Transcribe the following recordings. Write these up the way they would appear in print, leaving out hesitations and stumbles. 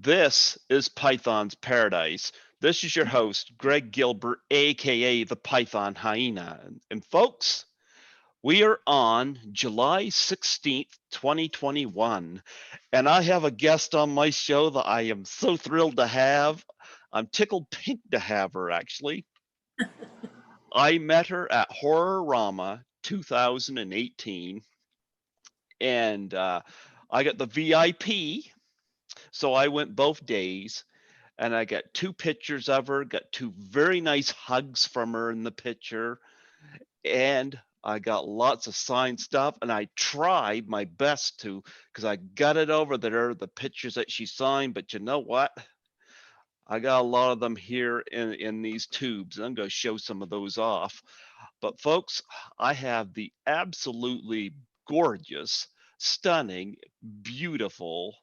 This is Python's Paradise. This is your host, Greg Gilbert, aka the Python Hyena. And folks, we are on July 16th, 2021. And I have a guest on my show that I am so thrilled to have. I'm tickled pink to have her, actually. I met her at Horrorama 2018. And I got the VIP. So I went both days. And I got two pictures of her, got two very nice hugs from her in the picture, and I got lots of signed stuff, and I tried my best to, because I got it over there, the pictures that she signed, but you know what? I got a lot of them here in these tubes, and I'm going to show some of those off. But folks, I have the absolutely gorgeous, stunning, beautiful,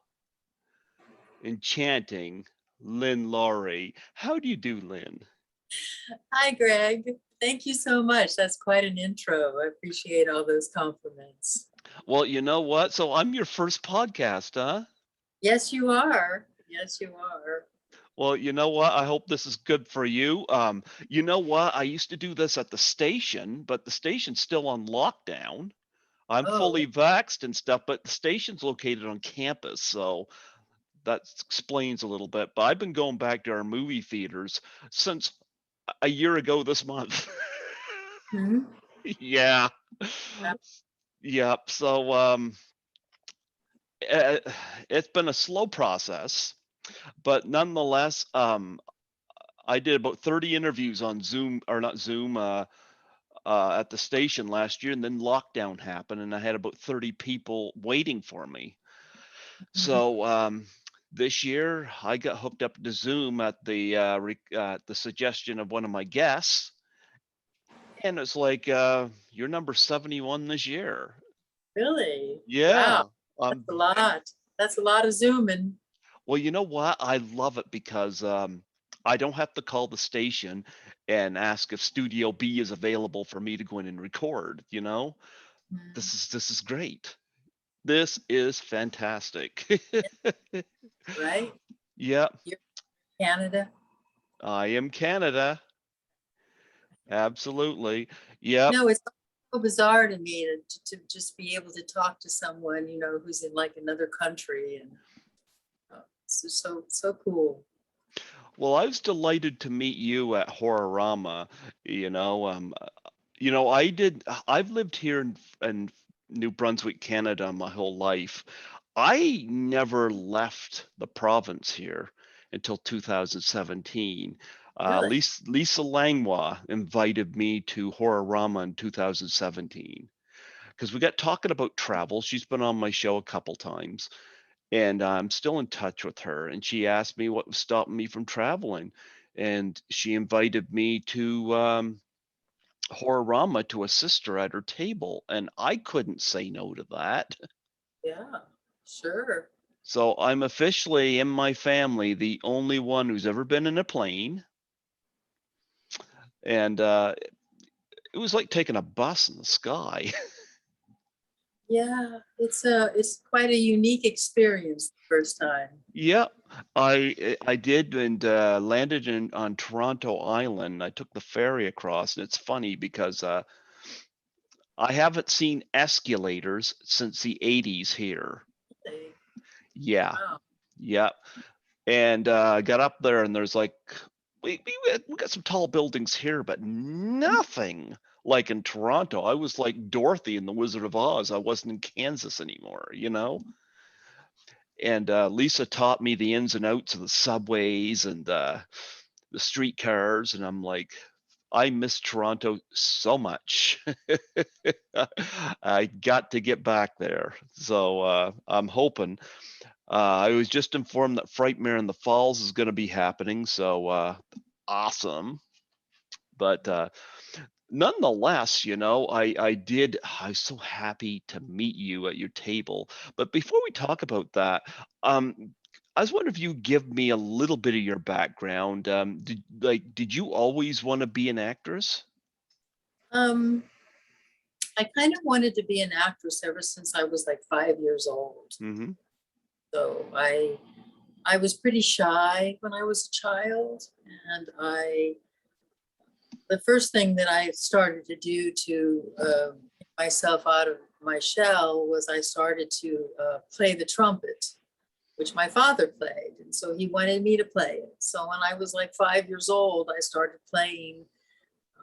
enchanting Lynn Lowry. How do you do, Lynn? Hi, Greg. Thank you so much. That's quite an intro. I appreciate all those compliments. Well, you know what? So I'm your first podcast, huh? Yes, you are. Yes, you are. Well, you know what? I hope this is good for you. You know what? I used to do this at the station, but the station's still on lockdown. I'm Oh, fully vaxxed and stuff, but the station's located on campus, so that explains a little bit. But I've been going back to our movie theaters since a year ago this month. hmm. Yeah. Yep. So uh, it's been a slow process, but nonetheless, I did about 30 interviews on Zoom, or not Zoom, at the station last year, and then lockdown happened, and I had about 30 people waiting for me. Mhm. So this year, I got hooked up to Zoom at the suggestion of one of my guests, and it's like you're number 71 this year. Really? Wow. Yeah. That's a lot. That's a lot of zooming. Well, you know what? I love it because I don't have to call the station and ask if Studio B is available for me to go in and record, you know? Mhm. This is great. This is fantastic. Right? Yep, You're in Canada. I am Canada. Absolutely. Yep. No, it's so bizarre to me to just be able to talk to someone, who's in like another country, and it's just so cool. Well, I was delighted to meet you at Horrorama. You know, I've lived here in New Brunswick, Canada my whole life. I never left the province here until 2017. Really? Lisa Langlois invited me to Horrorama in 2017 because we got talking about travel. She's been on my show a couple times, and I'm still in touch with her. And she asked me what was stopping me from traveling, and she invited me to Horrorama to assist her at her table, and I couldn't say no to that. Yeah, sure. So I'm officially in my family the only one who's ever been in a plane, and it was like taking a bus in the sky. Yeah, it's quite a unique experience the first time. Yep, I did, and landed in on Toronto Island. I took the ferry across, and it's funny because I haven't seen escalators since the 80s here. They- Yeah, Wow. yep. And I got up there, and there's like we got some tall buildings here, but nothing like in Toronto. I was like Dorothy in The Wizard of Oz. I wasn't in Kansas anymore, you know? And Lisa taught me the ins and outs of the subways and the streetcars, and I'm like, I miss Toronto so much. I got to get back there. So I'm hoping. I was just informed that Frightmare in the Falls is going to be happening, so awesome. But nonetheless, I was so happy to meet you at your table. But before we talk about that, I was wondering if you give me a little bit of your background. Did you always want to be an actress? Um, I kind of wanted to be an actress ever since I was like 5 years old. Mm-hmm. So I I was pretty shy when I was a child, and the first thing that I started to do to get myself out of my shell was I started to play the trumpet, which my father played. And so he wanted me to play it. So when I was like 5 years old, I started playing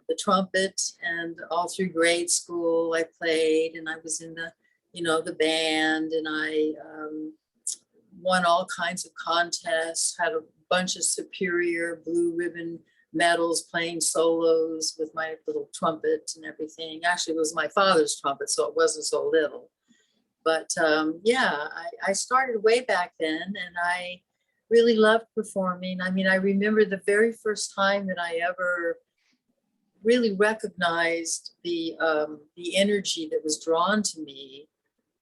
the trumpet, and all through grade school, I played, and I was in the band, and I won all kinds of contests, had a bunch of superior blue ribbon medals playing solos with my little trumpet and everything. Actually, it was my father's trumpet, so it wasn't so little. But yeah, I started way back then, and I really loved performing. I mean, I remember the very first time that I ever really recognized the energy that was drawn to me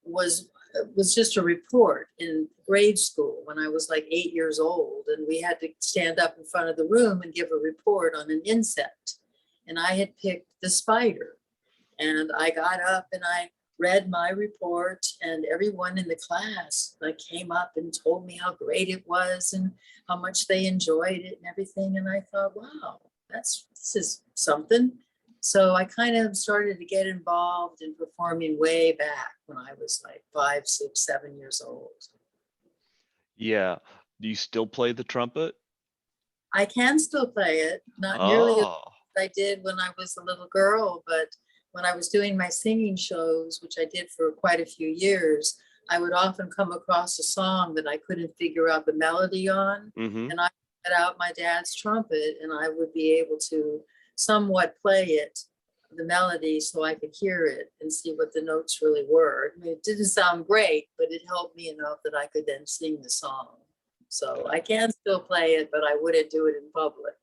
was just a report in grade school when I was like 8 years old, and we had to stand up in front of the room and give a report on an insect. And I had picked the spider, and I got up and I read my report, and everyone in the class like came up and told me how great it was and how much they enjoyed it and everything. And I thought, wow, this is something. So I kind of started to get involved in performing way back when I was like 5, 6, 7 years old. Yeah. Do you still play the trumpet? I can still play it, not nearly as Oh. I did when I was a little girl, but when I was doing my singing shows, which I did for quite a few years, I would often come across a song that I couldn't figure out the melody on. Mm-hmm. And I got out my dad's trumpet, and I would be able to somewhat play it, the melody, so I could hear it and see what the notes really were. I mean, it didn't sound great, but it helped me enough that I could then sing the song. So I can still play it, but I wouldn't do it in public.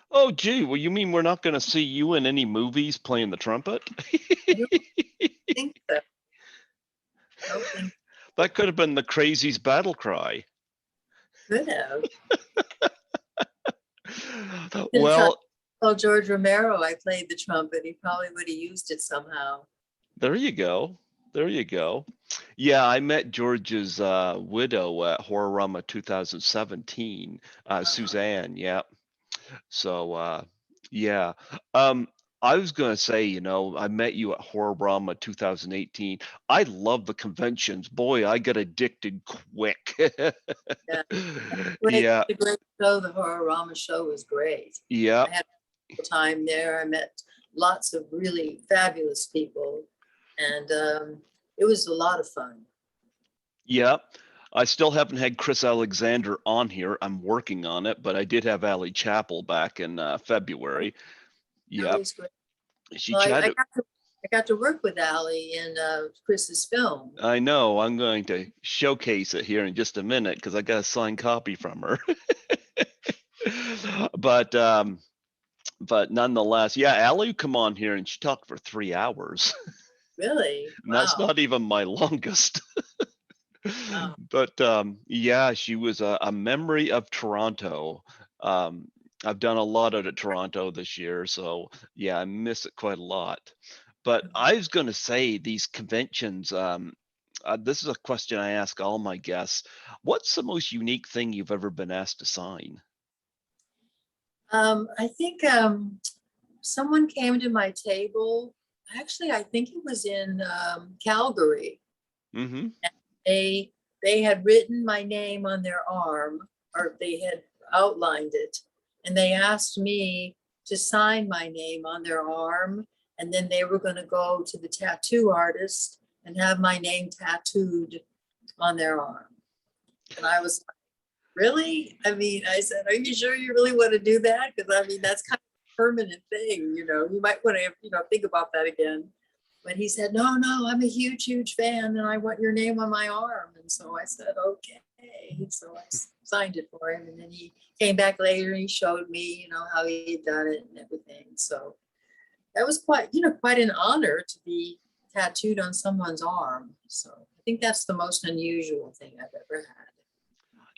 Oh, gee. Well, you mean we're not going to see you in any movies playing the trumpet? I don't think so. I don't think That could have been the Crazies battle cry. could have. Well, Well, George Romero, I played the trumpet. He probably would have used it somehow. there you go. There you go. Yeah, I met George's widow at Horrorama 2017, Suzanne. Yeah. So, yeah. I was going to say, I met you at Horrorama 2018. I love the conventions. Boy, I got addicted quick. Yeah. Yeah. The great show, the Horrorama show was great. Yeah. I had a time there. I met lots of really fabulous people, and it was a lot of fun. Yeah. I still haven't had Chris Alexander on here. I'm working on it, but I did have Allie Chappell back in February. Yeah. She Well, chatted. I got to work with Allie in Chris's film. I know. I'm going to showcase it here in just a minute because I got a signed copy from her. But nonetheless, yeah, Allie come on here and she talked for 3 hours. Really? And that's Wow. not even my longest. Wow. But yeah, she was a memory of Toronto. I've done a lot out of Toronto this year, so yeah, I miss it quite a lot. But I was going to say these conventions. This is a question I ask all my guests. What's the most unique thing you've ever been asked to sign? I think someone came to my table. Actually, I think it was in Calgary. Mm-hmm. They had written my name on their arm, or they had outlined it, and they asked me to sign my name on their arm, and then they were going to go to the tattoo artist and have my name tattooed on their arm. And I was like, really? I mean, I said, are you sure you really want to do that? Because I mean, that's kind of a permanent thing, you might want to, think about that again. But he said, no, I'm a huge fan, and I want your name on my arm. And so I said, okay. So I signed it for him, and then he came back later and he showed me, how he had done it and everything. So that was quite an honor to be tattooed on someone's arm. So I think that's the most unusual thing I've ever had.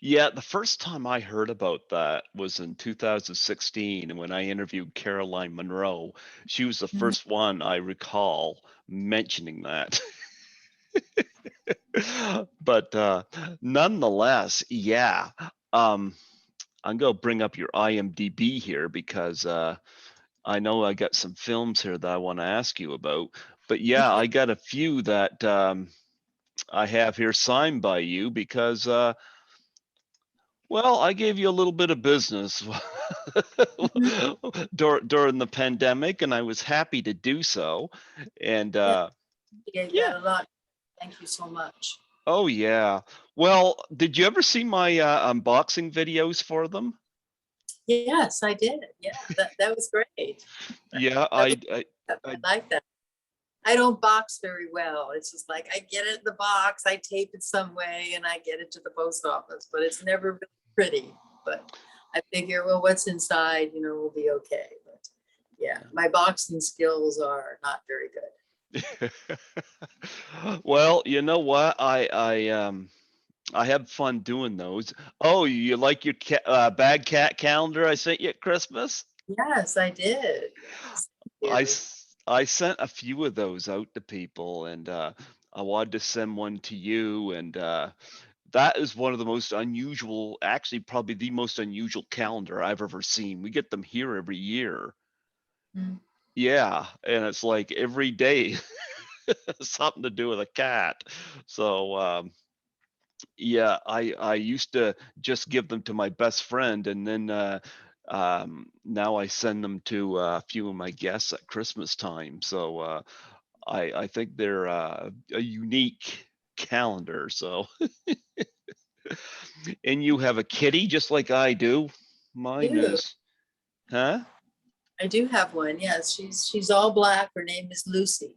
Yeah, the first time I heard about that was in 2016 when I interviewed Caroline Monroe. She was the first one I recall mentioning that. But nonetheless, yeah. I'm gonna bring up your IMDb here because I know I got some films here that I want to ask you about. But yeah, Okay. I got a few that I have here signed by you because well, I gave you a little bit of business Mhm. during the pandemic, and I was happy to do so. And Yeah, you gave yeah, that a lot. Thank you so much. oh yeah. Well, did you ever see my unboxing videos for them? Yes, I did. Yeah, that was great. Yeah, That was, I I like that. I don't box very well. It's just like I get it in the box, I tape it some way, and I get it to the post office, but it's never really pretty. But I figure, well, what's inside, will be okay. But yeah, my boxing skills are not very good. well, you know what? I had fun doing those. Oh, you like your bad cat calendar I sent you at Christmas? Yes, I did. Yes, thank you. I sent a few of those out to people, and I wanted to send one to you, and that is one of the most unusual, actually, probably the most unusual calendar I've ever seen. We get them here every year. Mm. Yeah, and it's like every day something to do with a cat. So yeah, I used to just give them to my best friend, and then now I send them to a few of my guests at Christmas time. So I think they're a unique calendar. So and you have a kitty just like I do. I Mine do. is, huh? I do have one. Yes, she's all black. Her name is Lucy.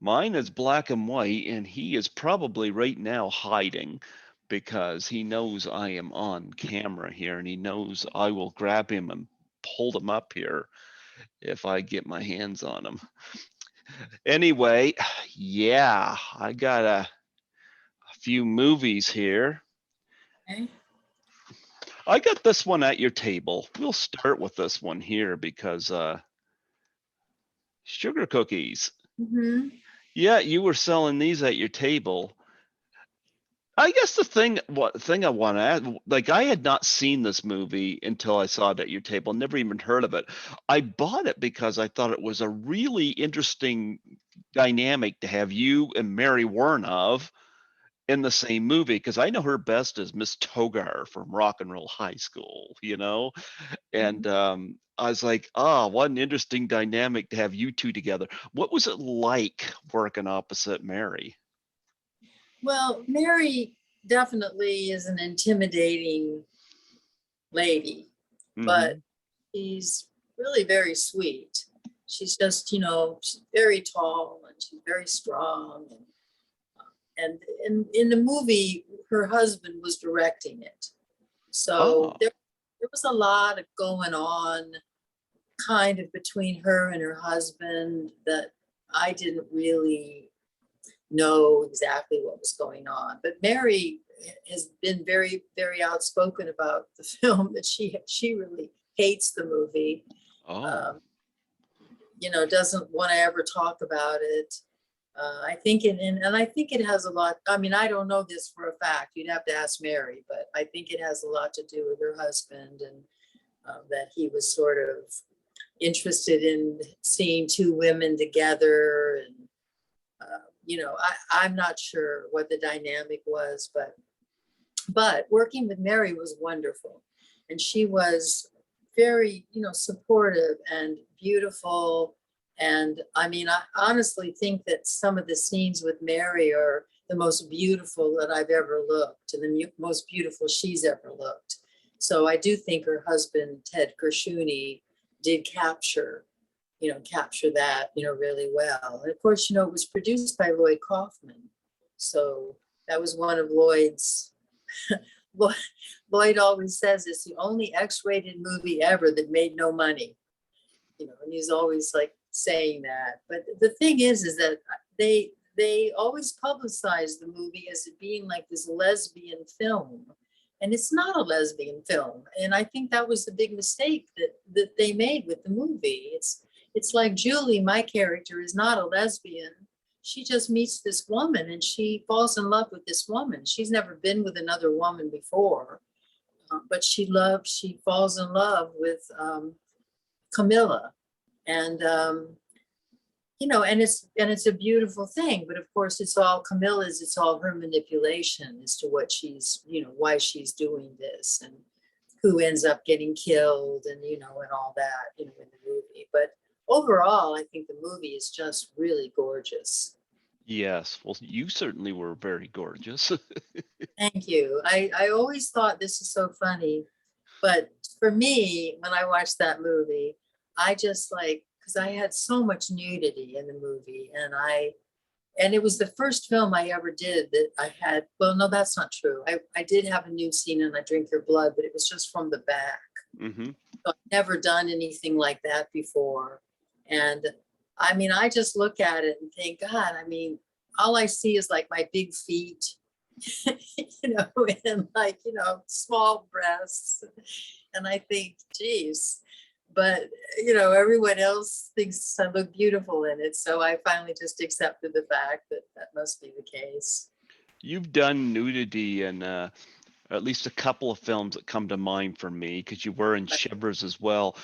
Mine is black and white, and he is probably right now hiding because he knows I am on camera here, and he knows I will grab him and pull him up here if I get my hands on him. Anyway, yeah, I got a few movies here. Okay. I got this one at your table. We'll start with this one here because sugar cookies. Mm-hmm. Yeah, you were selling these at your table. I guess what thing I want to add, like I had not seen this movie until I saw it at your table, never even heard of it. I bought it because I thought it was a really interesting dynamic to have you and Mary Warnov in the same movie because I know her best as Miss Togar from Rock and Roll High School, and I was like, oh, what an interesting dynamic to have you two together. What was it like working opposite Mary? Well, Mary definitely is an intimidating lady, but Hmm. she's really very sweet. She's just, she's very tall and she's very strong. And in the movie, her husband was directing it. Oh, So there was a lot of going on kind of between her and her husband that I didn't really know exactly what was going on. But Mary has been very, very outspoken about the film that she really hates the movie. oh. Um, doesn't want to ever talk about it. I think and I think it has a lot. I mean, I don't know this for a fact. You'd have to ask Mary, but I think it has a lot to do with her husband and that he was sort of interested in seeing two women together and I'm not sure what the dynamic was, but working with Mary was wonderful. And she was very, supportive and beautiful. And I mean, I honestly think that some of the scenes with Mary are the most beautiful that I've ever looked and the most beautiful she's ever looked. So I do think her husband, Ted Gershuni, did capture that, really well. And of course, it was produced by Lloyd Kaufman. So that was one of Lloyd's. Lloyd always says it's the only X-rated movie ever that made no money, and he's always like saying that. But the thing is that they always publicize the movie as it being like this lesbian film. And it's not a lesbian film. And I think that was the big mistake that they made with the movie. It's like Julie, my character, is not a lesbian. she just meets this woman and she falls in love with this woman. She's never been with another woman before, but she falls in love with Camilla. And, and it's a beautiful thing, but of course it's all Camilla's, it's all her manipulation as to what she's, why she's doing this and who ends up getting killed and, and all that, in the movie. But overall, I think the movie is just really gorgeous. Yes. Well, you certainly were very gorgeous. Thank you. I always thought this is so funny, but for me, when I watched that movie, I just because I had so much nudity in the movie, and it was the first film I ever did that I had, well, no, that's not true. I did have a nude scene in I Drink Your Blood, but it was just from the back. Mm-hmm. So I've never done anything like that before. And I mean, I just look at it and think, God, I mean, all I see is like my big feet, and small breasts. And I think, geez, but everyone else thinks I look beautiful in it. So I finally just accepted the fact that that must be the case. You've done nudity in at least a couple of films that come to mind for me, because you were in Shivers as well.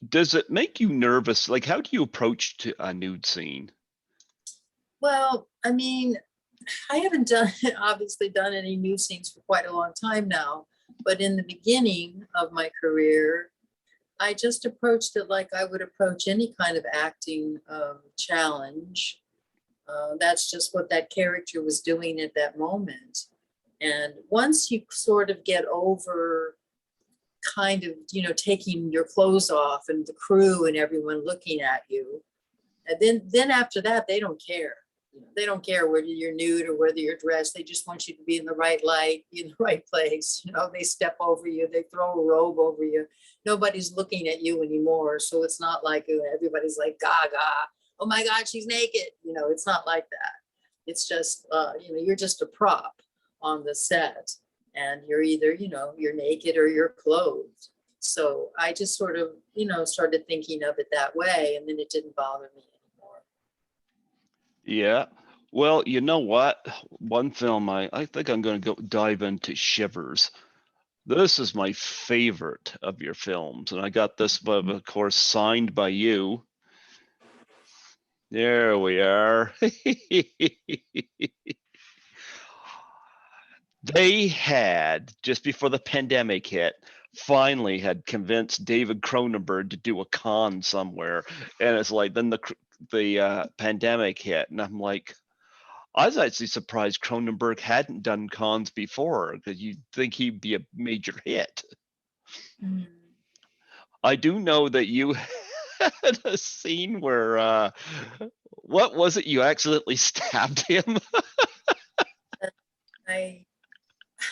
Does it make you nervous? Like, how do you approach to a nude scene? Well, I mean, I haven't obviously done any nude scenes for quite a long time now. But in the beginning of my career, I just approached it like I would approach any kind of acting challenge. That's just what that character was doing at that moment. And once you sort of get over kind of, taking your clothes off and the crew and everyone looking at you, and then after that, they don't care. They don't care whether you're nude or whether you're dressed. They just want you to be in the right light, be in the right place. They step over you, they throw a robe over you. Nobody's looking at you anymore. So it's not like everybody's like, gaga, oh my God, she's naked. It's not like that. It's just, you're just a prop on the set, and you're either, you're naked or you're clothed. So I just sort of, started thinking of it that way, and then it didn't bother me. Yeah. Well, you know what? One film I think I'm going to go dive into Shivers. This is my favorite of your films, and I got this, of course, signed by you. There we are. They had, just before the pandemic hit, finally had convinced David Cronenberg to do a con somewhere, and it's like then the pandemic hit, and I'm like, I was actually surprised Cronenberg hadn't done cons before, because you'd think he'd be a major hit. Mm-hmm. I do know that you had a scene where, what was it? You accidentally stabbed him.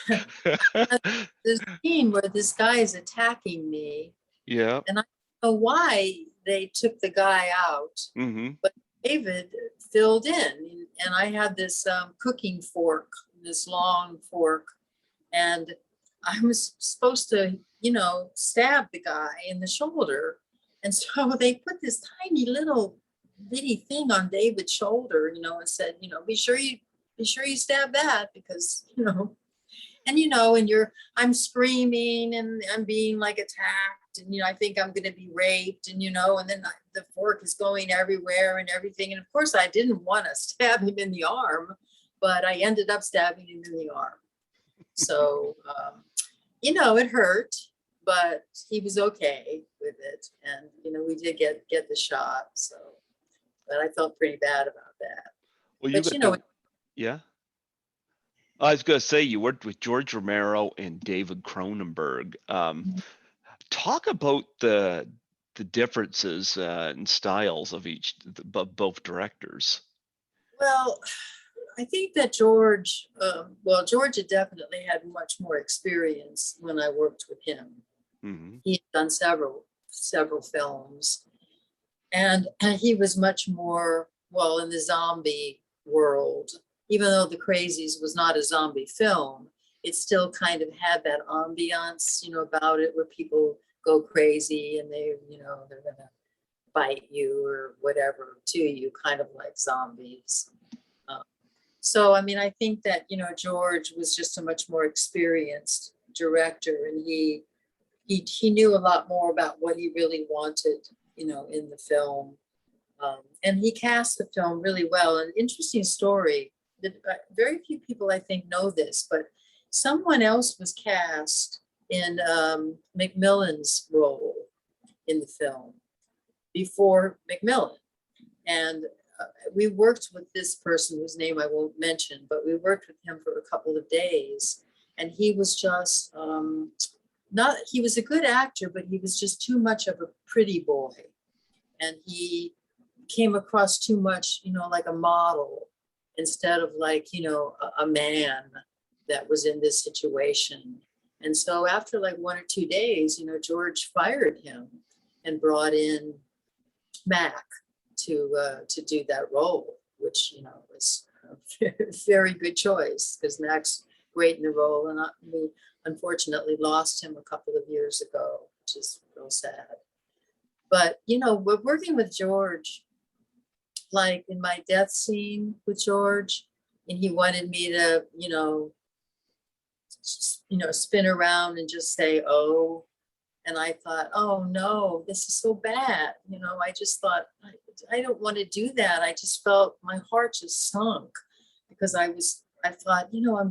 There's a scene where this guy is attacking me. Yeah. And I don't know why they took the guy out, but David filled in, and I had this cooking fork, this long fork, and I was supposed to, stab the guy in the shoulder. And so they put this tiny little bitty thing on David's shoulder, and said, be sure you stab that, because, and I'm screaming and I'm being like attacked, and, I think I'm going to be raped, and, and then the fork is going everywhere and everything. And of course I didn't want to stab him in the arm, but I ended up stabbing him in the arm. So, it hurt, but he was okay with it. And, we did get the shot. So, but I felt pretty bad about that. Well, but, yeah. I was going to say, you worked with George Romero and David Cronenberg. Talk about the differences in styles of both directors. Well, I think that George had definitely had much more experience when I worked with him. Mm-hmm. He had done several films, and he was much more, in the zombie world. Even though the Crazies was not a zombie film, it still kind of had that ambiance, about it, where people go crazy and they're gonna bite you or whatever to you, kind of like zombies. So, I mean, I think that, you know, George was just a much more experienced director, and he knew a lot more about what he really wanted, you know, in the film. And he cast the film really well. An interesting story that very few people, I think, know this, but someone else was cast in Macmillan's role in the film before Macmillan. And we worked with this person whose name I won't mention, but we worked with him for a couple of days. And he was just he was a good actor, but he was just too much of a pretty boy. And he came across too much, you know, like a model instead of like, you know, a man that was in this situation. And so after like 1 or 2 days, you know, George fired him and brought in Mac to do that role, which, you know, was a very good choice because Mac's great in the role. And we unfortunately lost him a couple of years ago, which is real sad. But, you know, we're working with George, like in my death scene with George, and he wanted me to, you know, spin around and just say, oh, and I thought, oh no, this is so bad. You know, I just thought, I don't want to do that. I just felt my heart just sunk because I thought, you know, I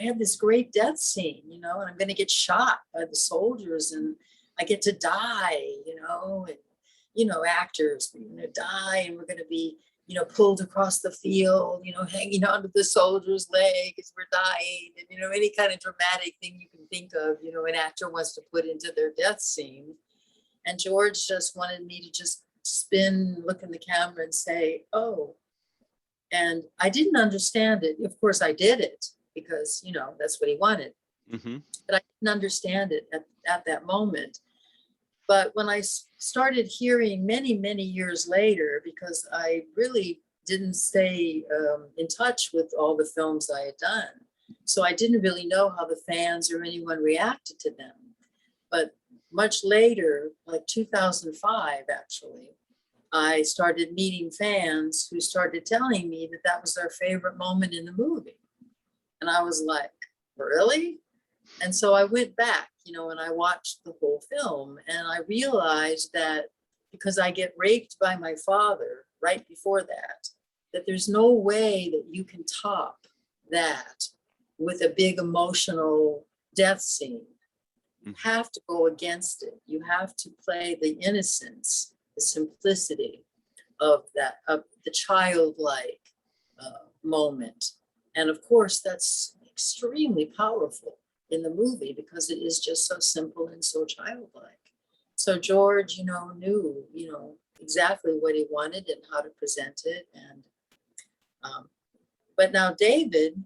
had this great death scene, you know, and I'm going to get shot by the soldiers and I get to die, you know, and, you know, actors, we're going to die and we're going to be, you know, pulled across the field, you know, hanging onto the soldier's leg as we're dying. And, you know, any kind of dramatic thing you can think of, you know, an actor wants to put into their death scene. And George just wanted me to just spin, look in the camera and say, oh. And I didn't understand it. Of course, I did it because, you know, that's what he wanted. Mm-hmm. But I didn't understand it at that moment. But when I started hearing many, many years later, because I really didn't stay in touch with all the films I had done, so I didn't really know how the fans or anyone reacted to them. But much later, like 2005, actually, I started meeting fans who started telling me that that was their favorite moment in the movie. And I was like, really? And so I went back, you know, and I watched the whole film and I realized that because I get raped by my father right before that there's no way that you can top that with a big emotional death scene. You have to go against it. You have to play the innocence, the simplicity of that, of the childlike moment. And of course, that's extremely powerful in the movie because it is just so simple and so childlike. So George, you know, knew, you know, exactly what he wanted and how to present it. And but now David,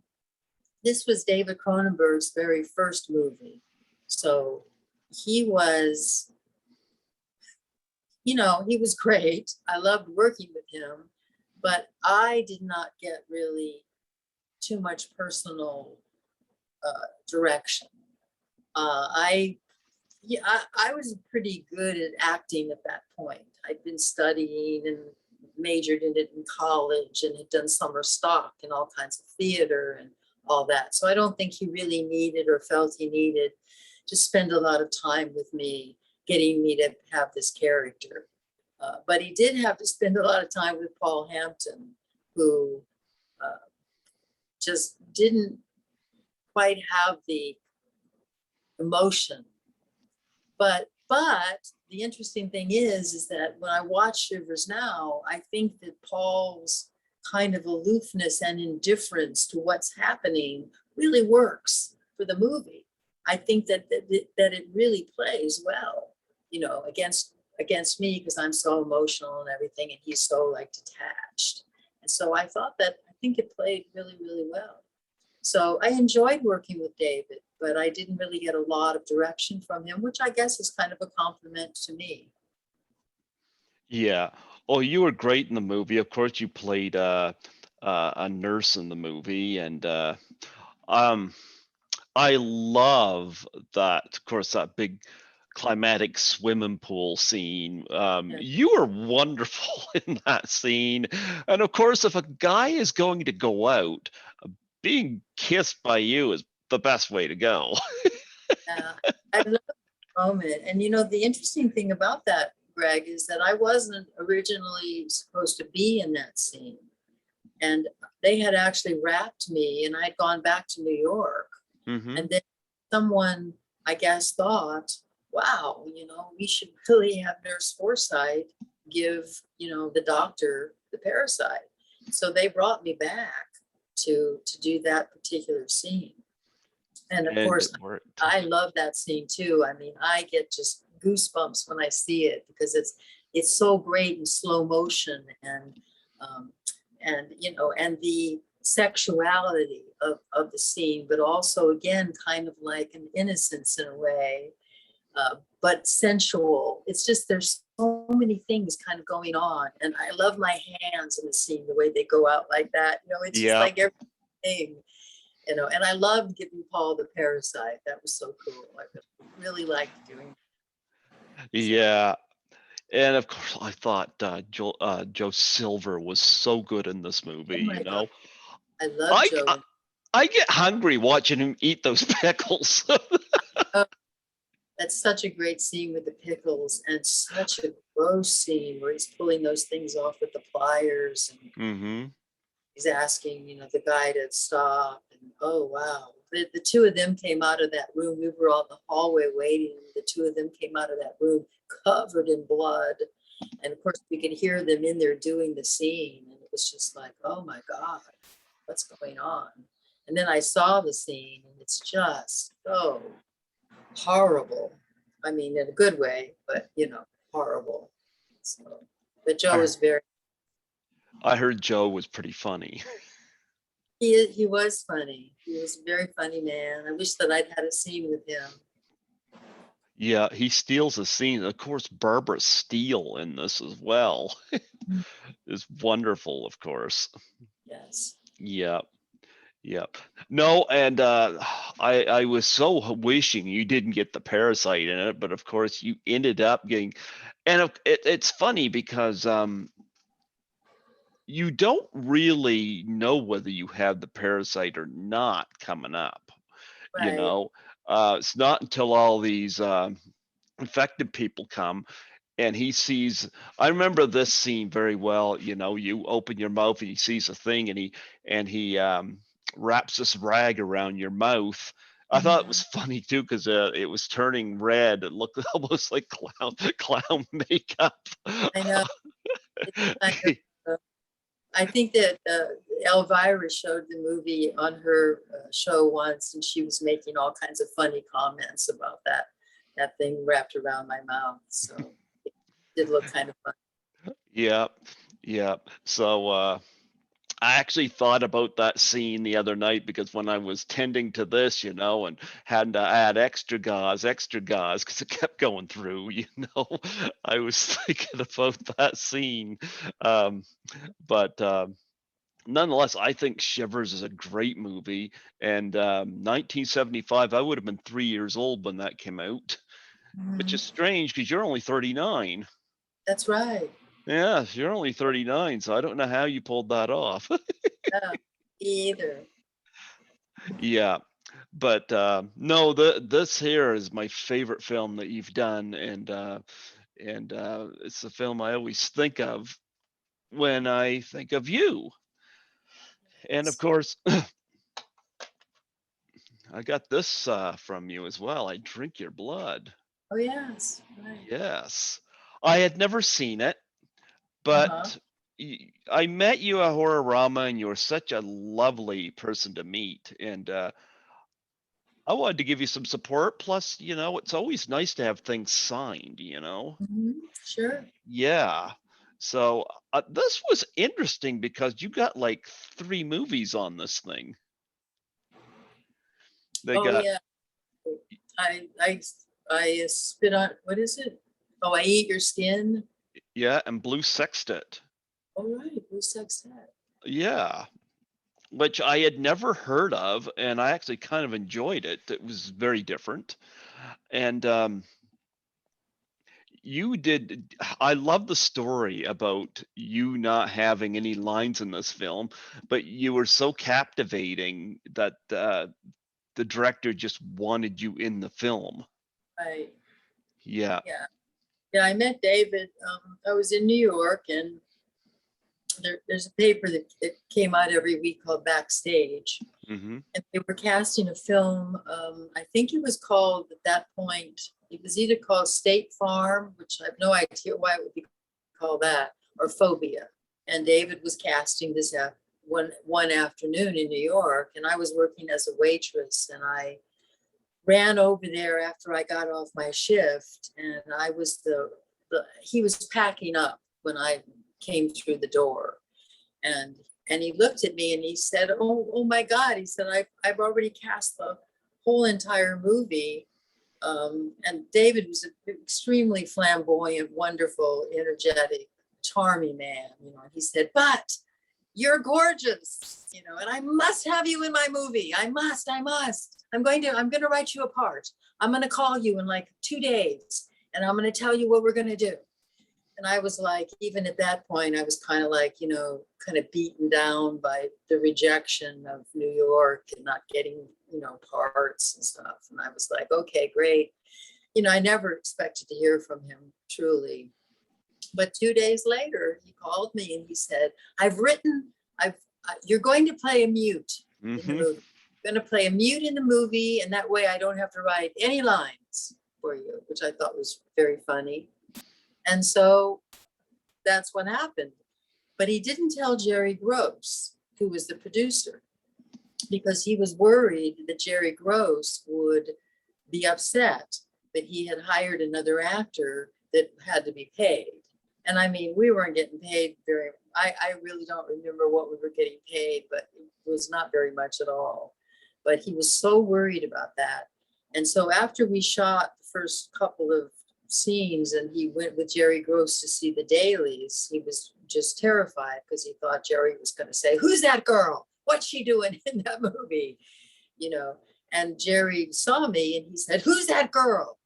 this was David Cronenberg's very first movie. So he was, you know, he was great. I loved working with him, but I did not get really too much personal direction. I was pretty good at acting at that point. I'd been studying and majored in it in college and had done summer stock and all kinds of theater and all that. So I don't think he really needed or felt he needed to spend a lot of time with me, getting me to have this character. But he did have to spend a lot of time with Paul Hampton, who just didn't quite have the emotion. But the interesting thing is that when I watch Shivers now, I think that Paul's kind of aloofness and indifference to what's happening really works for the movie. I think that it really plays well, you know, against me because I'm so emotional and everything, and he's so like detached. And so I think it played really, really well. So I enjoyed working with David, but I didn't really get a lot of direction from him, which I guess is kind of a compliment to me. Yeah. Oh, you were great in the movie. Of course, you played a nurse in the movie, and I love that. Of course, that big climatic swimming pool scene. You are wonderful in that scene. And of course, if a guy is going to go out, being kissed by you is the best way to go. Yeah, I love the moment. And the interesting thing about that, Greg, is that I wasn't originally supposed to be in that scene. And they had actually wrapped me, and I'd gone back to New York. Mm-hmm. And then someone, I guess, thought, wow, we should really have Nurse Forsythe give, the doctor the parasite. So they brought me back to do that particular scene. And of course, I love that scene too. I mean, I get just goosebumps when I see it because it's so great in slow motion, and and the sexuality of the scene, but also again kind of like an innocence in a way, but sensual. It's just there's so many things kind of going on, and I love my hands in the scene, the way they go out like that. It's just like everything. And I loved giving Paul the parasite. That was so cool. I really liked doing that. Yeah. And of course, I thought Joe Silver was so good in this movie. God. I love Joe. I get hungry watching him eat those pickles. That's such a great scene with the pickles, and such a gross scene where he's pulling those things off with the pliers, and he's asking, the guy to stop. And oh wow, the two of them came out of that room. We were all in the hallway waiting. The two of them came out of that room covered in blood, and of course we could hear them in there doing the scene, and it was just like, oh my God, what's going on? And then I saw the scene, and it's just so horrible. I mean, in a good way, but horrible. So, but Joe was very. I heard Joe was pretty funny. He was funny. He was a very funny man. I wish that I'd had a scene with him. Yeah, he steals a scene. Of course, Barbara Steele in this as well is wonderful, of course. Yes. Yep. No, and I was so wishing you didn't get the parasite in it, but of course you ended up getting. And it's funny because you don't really know whether you have the parasite or not coming up. Right. It's not until all these infected people come and he sees. I remember this scene very well. You open your mouth and he sees a thing, and he wraps this rag around your mouth. I thought it was funny too because it was turning red. It looked almost like clown makeup. I know. I think that Elvira showed the movie on her show once, and she was making all kinds of funny comments about that thing wrapped around my mouth. So it did look kind of fun. Yeah. So I actually thought about that scene the other night because when I was tending to this, and had to add extra gauze because it kept going through, I was thinking about that scene. But nonetheless, I think Shivers is a great movie. And 1975, I would have been 3 years old when that came out, which is strange because you're only 39. That's right. Yeah, you're only 39, so I don't know how you pulled that off. No, me either. Yeah, but no, this here is my favorite film that you've done, and it's the film I always think of when I think of you. And of course, I got this from you as well. I Drink Your Blood. Oh yes, right. Yes, I had never seen it, but I met you at Horrorama, and you were such a lovely person to meet, and I wanted to give you some support. Plus, it's always nice to have things signed, Sure. Yeah. So this was interesting because you got like 3 movies on this thing. Yeah. I spit on, what is it? Oh, I Eat Your Skin. Yeah, and Blue Sextet. All right, Blue Sextet. Yeah. Which I had never heard of, and I actually kind of enjoyed it. It was very different. And you did. I love the story about you not having any lines in this film, but you were so captivating that the director just wanted you in the film. Right. Yeah. Yeah. Yeah, I met David. I was in New York, and there's a paper that came out every week called Backstage. Mm-hmm. And they were casting a film. I think it was called at that point, it was either called State Farm, which I have no idea why it would be called that, or Phobia. And David was casting this one afternoon in New York, and I was working as a waitress, and I ran over there after I got off my shift, and I was he was packing up when I came through the door, and he looked at me and he said, oh my God, he said, I've already cast the whole entire movie. And David was an extremely flamboyant, wonderful, energetic, charming man, you know. He said, but you're gorgeous, you know, and I must have you in my movie. I must. I'm going to write you a part. I'm going to call you in like 2 days, and I'm going to tell you what we're going to do. And I was like, even at that point, I was kind of like, you know, kind of beaten down by the rejection of New York and not getting, you know, parts and stuff. And I was like, okay, great. You know, I never expected to hear from him, truly. But 2 days later, he called me and he said, you're going to play a mute in the movie. You're going to play a mute in the movie, and that way I don't have to write any lines for you, which I thought was very funny. And so that's what happened. But he didn't tell Jerry Gross, who was the producer, because he was worried that Jerry Gross would be upset that he had hired another actor that had to be paid. And I mean, we weren't getting paid I really don't remember what we were getting paid, but it was not very much at all. But he was so worried about that. And so after we shot the first couple of scenes and he went with Jerry Gross to see the dailies, he was just terrified because he thought Jerry was going to say, who's that girl? What's she doing in that movie? You know, and Jerry saw me and he said, who's that girl?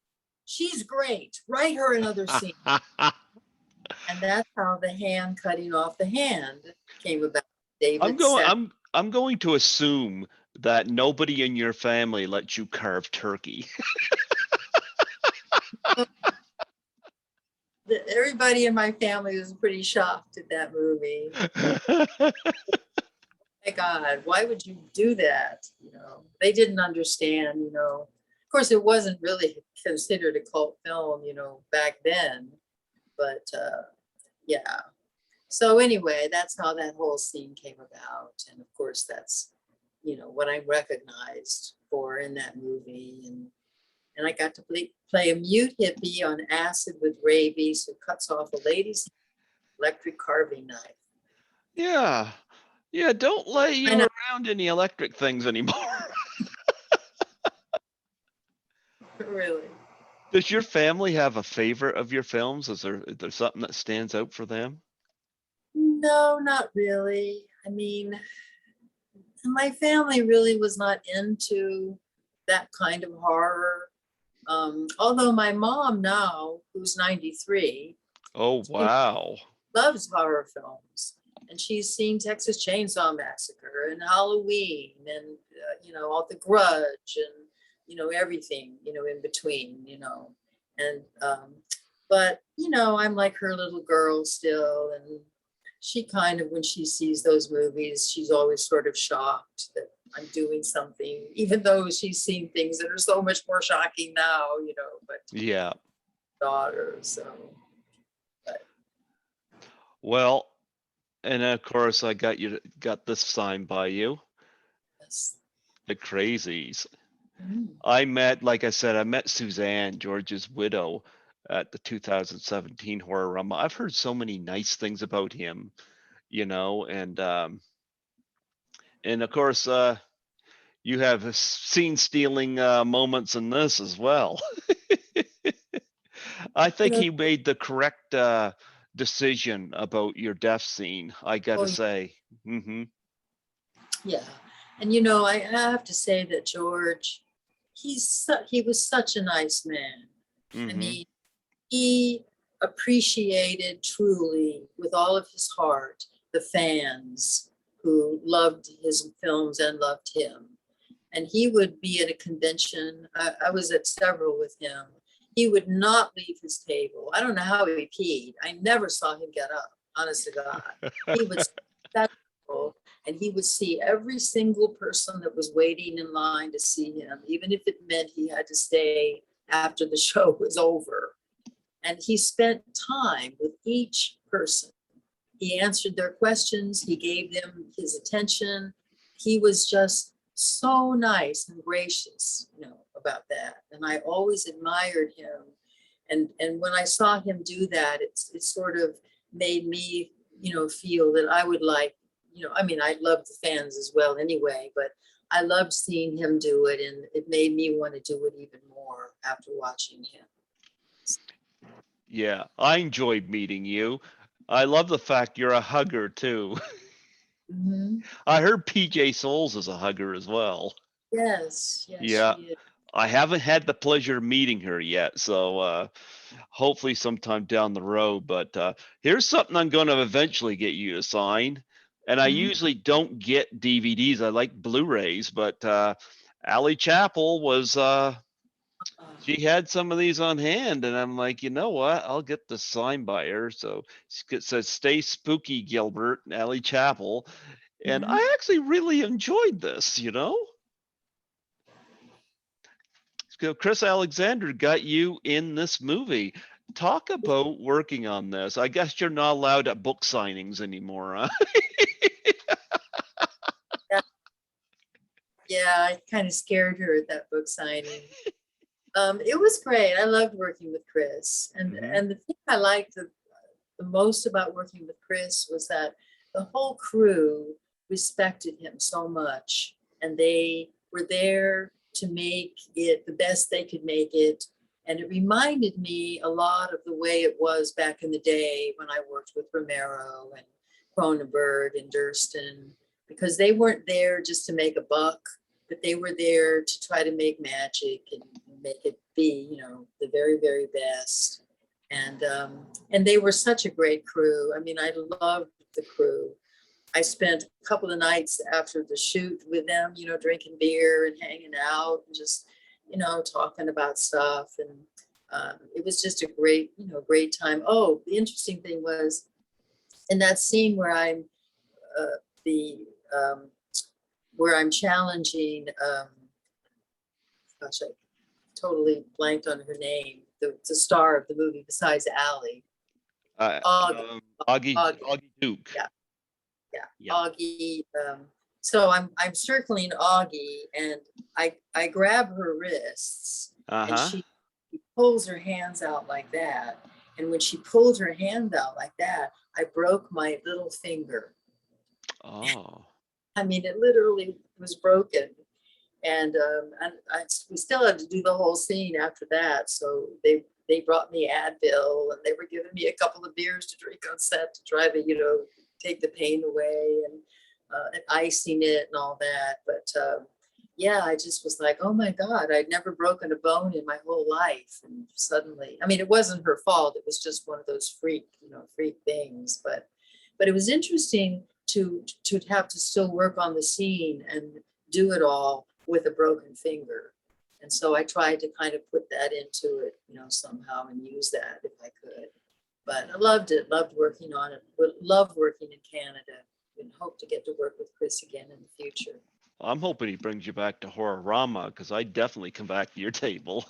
She's great. Write her another scene. And that's how the hand cutting off the hand came about. I'm going to assume that nobody in your family lets you carve turkey. Everybody in my family was pretty shocked at that movie. My God, why would you do that? You know, they didn't understand, you know. Of course, it wasn't really considered a cult film, you know, back then. But yeah. So anyway, that's how that whole scene came about. And of course, that's, you know, what I'm recognized for in that movie. And I got to play a mute hippie on acid with rabies who cuts off a lady's electric carving knife. Yeah. Yeah, don't lay you around any electric things anymore. Really. Does your family have a favorite of your films? Is there something that stands out for them? No, not really. I mean, my family really was not into that kind of horror. Although my mom now, who's 93, Oh, wow. loves horror films. And she's seen Texas Chainsaw Massacre and Halloween and, you know, all the Grudge and, you know, everything, you know, in between, you know. And, but, you know, I'm like her little girl still. And she kind of, when she sees those movies, she's always sort of shocked that I'm doing something, even though she's seen things that are so much more shocking now, you know, but yeah. Daughter, so. But. Well, and of course I got this signed by you. Yes. The Crazies. I met Suzanne, George's widow, at the 2017 Horror Rumble. I've heard so many nice things about him, you know, and of course you have scene stealing moments in this as well. I think he made the correct decision about your death scene, I gotta say. Mm-hmm. Yeah, and you know, I have to say that George, he was such a nice man. I mean, he appreciated truly with all of his heart the fans who loved his films and loved him. And he would be at a convention. I was at several with him. He would not leave his table. I don't know how he peed. I never saw him get up, honest to God. He would that and he would see every single person that was waiting in line to see him, even if it meant he had to stay after the show was over. And he spent time with each person. He answered their questions. He gave them his attention. He was just so nice and gracious, about that. And I always admired him. And when I saw him do that, it sort of made me, feel that I would like, I love the fans as well anyway, but I loved seeing him do it. And it made me want to do it even more after watching him. Yeah, I enjoyed meeting you. I love the fact you're a hugger too. Mm-hmm. I heard PJ Souls is a hugger as well. Yes, Yeah, she is. I haven't had the pleasure of meeting her yet, so hopefully sometime down the road. But here's something I'm going to eventually get you to sign. And I Mhm. usually don't get DVDs. I like Blu-rays, but Allie Chapel was she had some of these on hand, and I'm like, you know what? I'll get this signed by her. So it says "Stay Spooky, Gilbert," Allie Chapel, and Mhm. I actually really enjoyed this. So Chris Alexander got you in this movie. Talk about working on this. I guess you're not allowed at book signings anymore, huh? Yeah, yeah, I kind of scared her at that book signing. It was great. I loved working with Chris, and Mhm. and the thing I liked the most about working with Chris was that the whole crew respected him so much, and they were there to make it the best they could make it. And it reminded me a lot of the way it was back in the day when I worked with Romero and Cronenberg and Durston, because they weren't there just to make a buck, but they were there to try to make magic and make it be, the very, very best. And they were such a great crew. I mean, I loved the crew. I spent a couple of nights after the shoot with them, drinking beer and hanging out and just, talking about stuff. And it was just a great, great time. Oh, the interesting thing was in that scene where I'm the where I'm challenging. Gosh, I totally blanked on her name. The star of the movie besides Allie. Uh, Augie. Augie Augie. Duke. Yeah. Yeah, Yeah. Augie. So I'm circling Augie, and I grab her wrists, and Uh-huh. she pulls her hands out like that. And when she pulled her hand out like that, I broke my little finger. Oh. I mean, it literally was broken. And we still had to do the whole scene after that. So they brought me Advil, and they were giving me a couple of beers to drink on set to try to take the pain away, and icing it and all that. But yeah, I just was like, oh my God, I'd never broken a bone in my whole life, and suddenly, I mean, it wasn't her fault. It was just one of those freak things. But it was interesting to have to still work on the scene and do it all with a broken finger. And so I tried to kind of put that into it, somehow, and use that if I could. But I loved it, loved working on it, would love working in Canada, and hope to get to work with Chris again in the future. I'm hoping he brings you back to Horrorama, because I definitely come back to your table.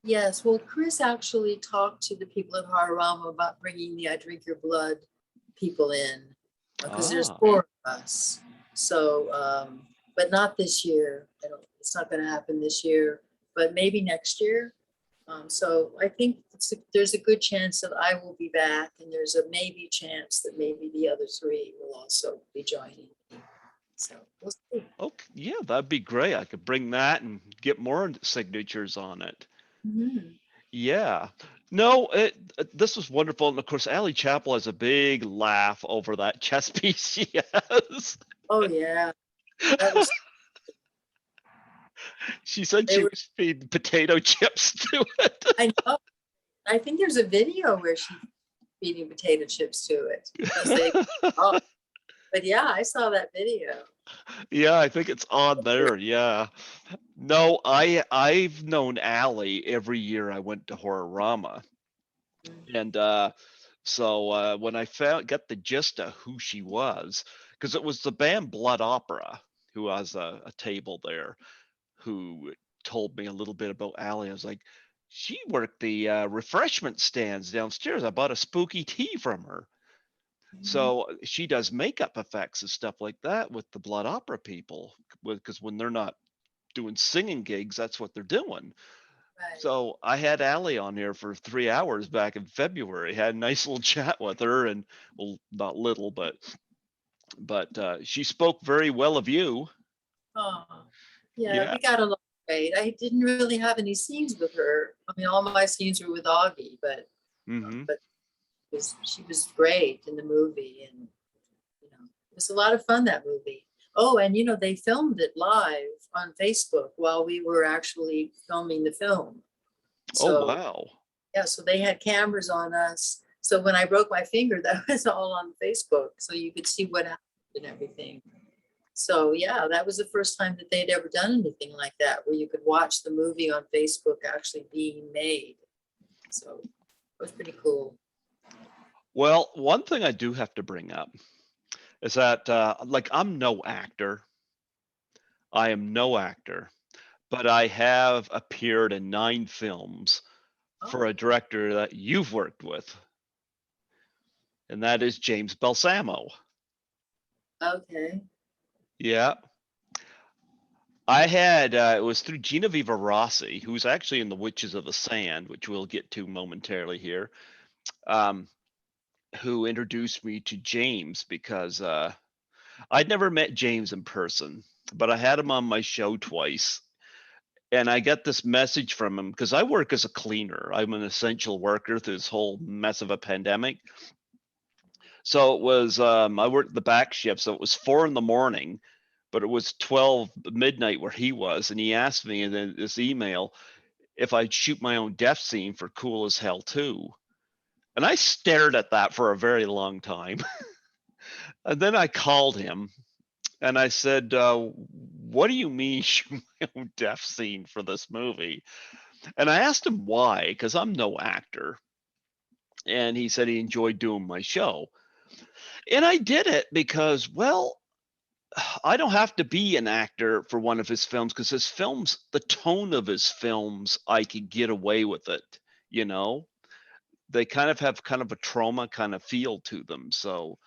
Yes, well, Chris actually talked to the people at Hararama about bringing the I Drink Your Blood people in, because there's Ah. 4 of us. So, but not this year. It's not going to happen this year, but maybe next year. So I think there's a good chance that I will be back, and there's a maybe chance that maybe the other 3 will also be joining me. So we'll see. Okay, yeah, that'd be great. I could bring that and get more signatures on it. Mhm. Yeah. No, this was wonderful. And of course, Allie Chapel has a big laugh over that chess piece she has. Oh yeah, that was She said they she were. was feeding potato chips to it. I know. I think there's a video where she's feeding potato chips to it. Oh, but yeah, I saw that video. Yeah, I think it's on there. Yeah. No, I've known Allie every year I went to Horrorama. And so when I got the gist of who she was, because it was the band Blood Opera who has a table there, who told me a little bit about Allie. I was like, she worked the refreshment stands downstairs. I bought a spooky tea from her. So she does makeup effects and stuff like that with the Blood Opera people, because when they're not doing singing gigs, that's what they're doing. Right. So I had Allie on here for 3 hours back in February. Had a nice little chat with her, and well, not little, but she spoke very well of you. Oh, yeah, Yeah. we got along great. I didn't really have any scenes with her. I mean, all my scenes were with Augie, but Mm-hmm. she was great in the movie, and it was a lot of fun, that movie. Oh, and they filmed it live on Facebook while we were actually filming the film. Oh So wow. yeah, so they had cameras on us. So when I broke my finger, that was all on Facebook, so you could see what happened and everything. So yeah, that was the first time that they'd ever done anything like that, where you could watch the movie on Facebook actually being made. So it was pretty cool. Well, one thing I do have to bring up is that like I'm no actor. I am no actor, but I have appeared in 9 films for Oh, a director that you've worked with, and that is James Balsamo. okay. Yeah. I had it was through Genevieve Rossi, who's actually in The Witches of the Sand, which we'll get to momentarily here, um, who introduced me to James, because I'd never met James in person, but I had him on my show twice. And I got this message from him because I work as a cleaner. I'm an essential worker through this whole mess of a pandemic. So it was I worked the back shift, so it was 4 in the morning, but it was 12 midnight where he was, and he asked me in this email if I'd shoot my own death scene for Cool as Hell 2. And I stared at that for a very long time. And then I called him and I said, what do you mean shoot my own death scene for this movie? And I asked him why, because I'm no actor. And he said he enjoyed doing my show. And I did it because, well, I don't have to be an actor for one of his films, because his films, the tone of his films, I could get away with it, you know? They kind of have kind of a trauma kind of feel to them. So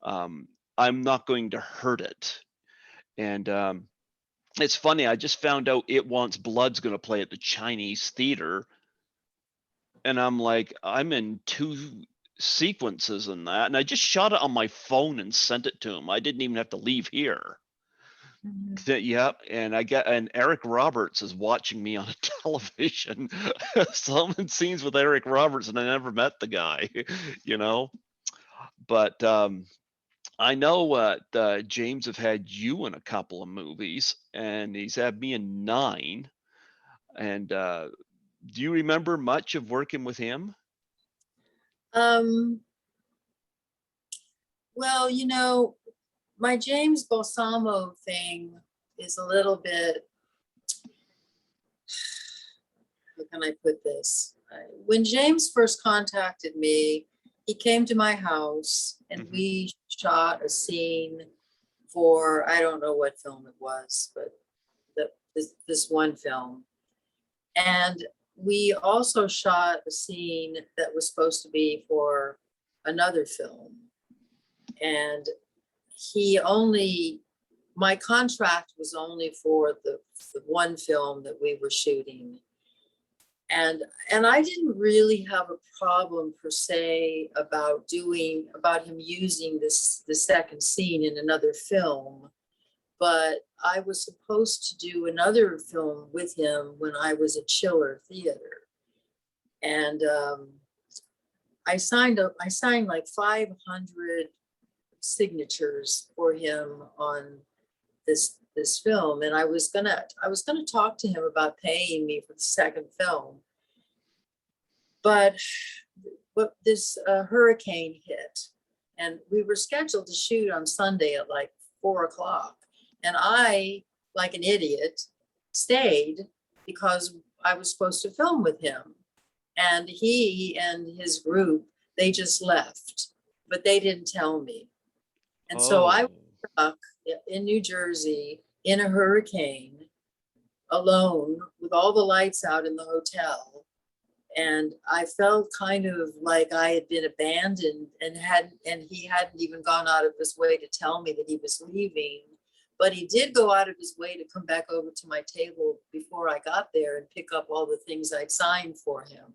I'm not going to hurt it. And it's funny, I just found out It Wants Blood's going to play at the Chinese theater. And I'm like, I'm in 2 sequences in that. And I just shot it on my phone and sent it to him. I didn't even have to leave here. Yep, and Eric Roberts is watching me on a television. Some scenes with Eric Roberts, and I never met the guy, you know. But I know James have had you in a couple of movies, and he's had me in 9. And do you remember much of working with him? Well, my James Balsamo thing is a little bit, how can I put this? When James first contacted me, he came to my house and we shot a scene for, I don't know what film it was, but this one film. And we also shot a scene that was supposed to be for another film. And my contract was only for the one film that we were shooting. And I didn't really have a problem per se about him using the second scene in another film. But I was supposed to do another film with him when I was at Chiller Theater. And I signed like 500 signatures for him on this film, and I was gonna talk to him about paying me for the second film, but this hurricane hit, and we were scheduled to shoot on Sunday at like 4 o'clock. And I, like an idiot, stayed because I was supposed to film with him. And he and his group, they just left, but they didn't tell me. And so I was stuck in New Jersey in a hurricane alone with all the lights out in the hotel. And I felt kind of like I had been abandoned, and he hadn't even gone out of his way to tell me that he was leaving. But he did go out of his way to come back over to my table before I got there and pick up all the things I'd signed for him.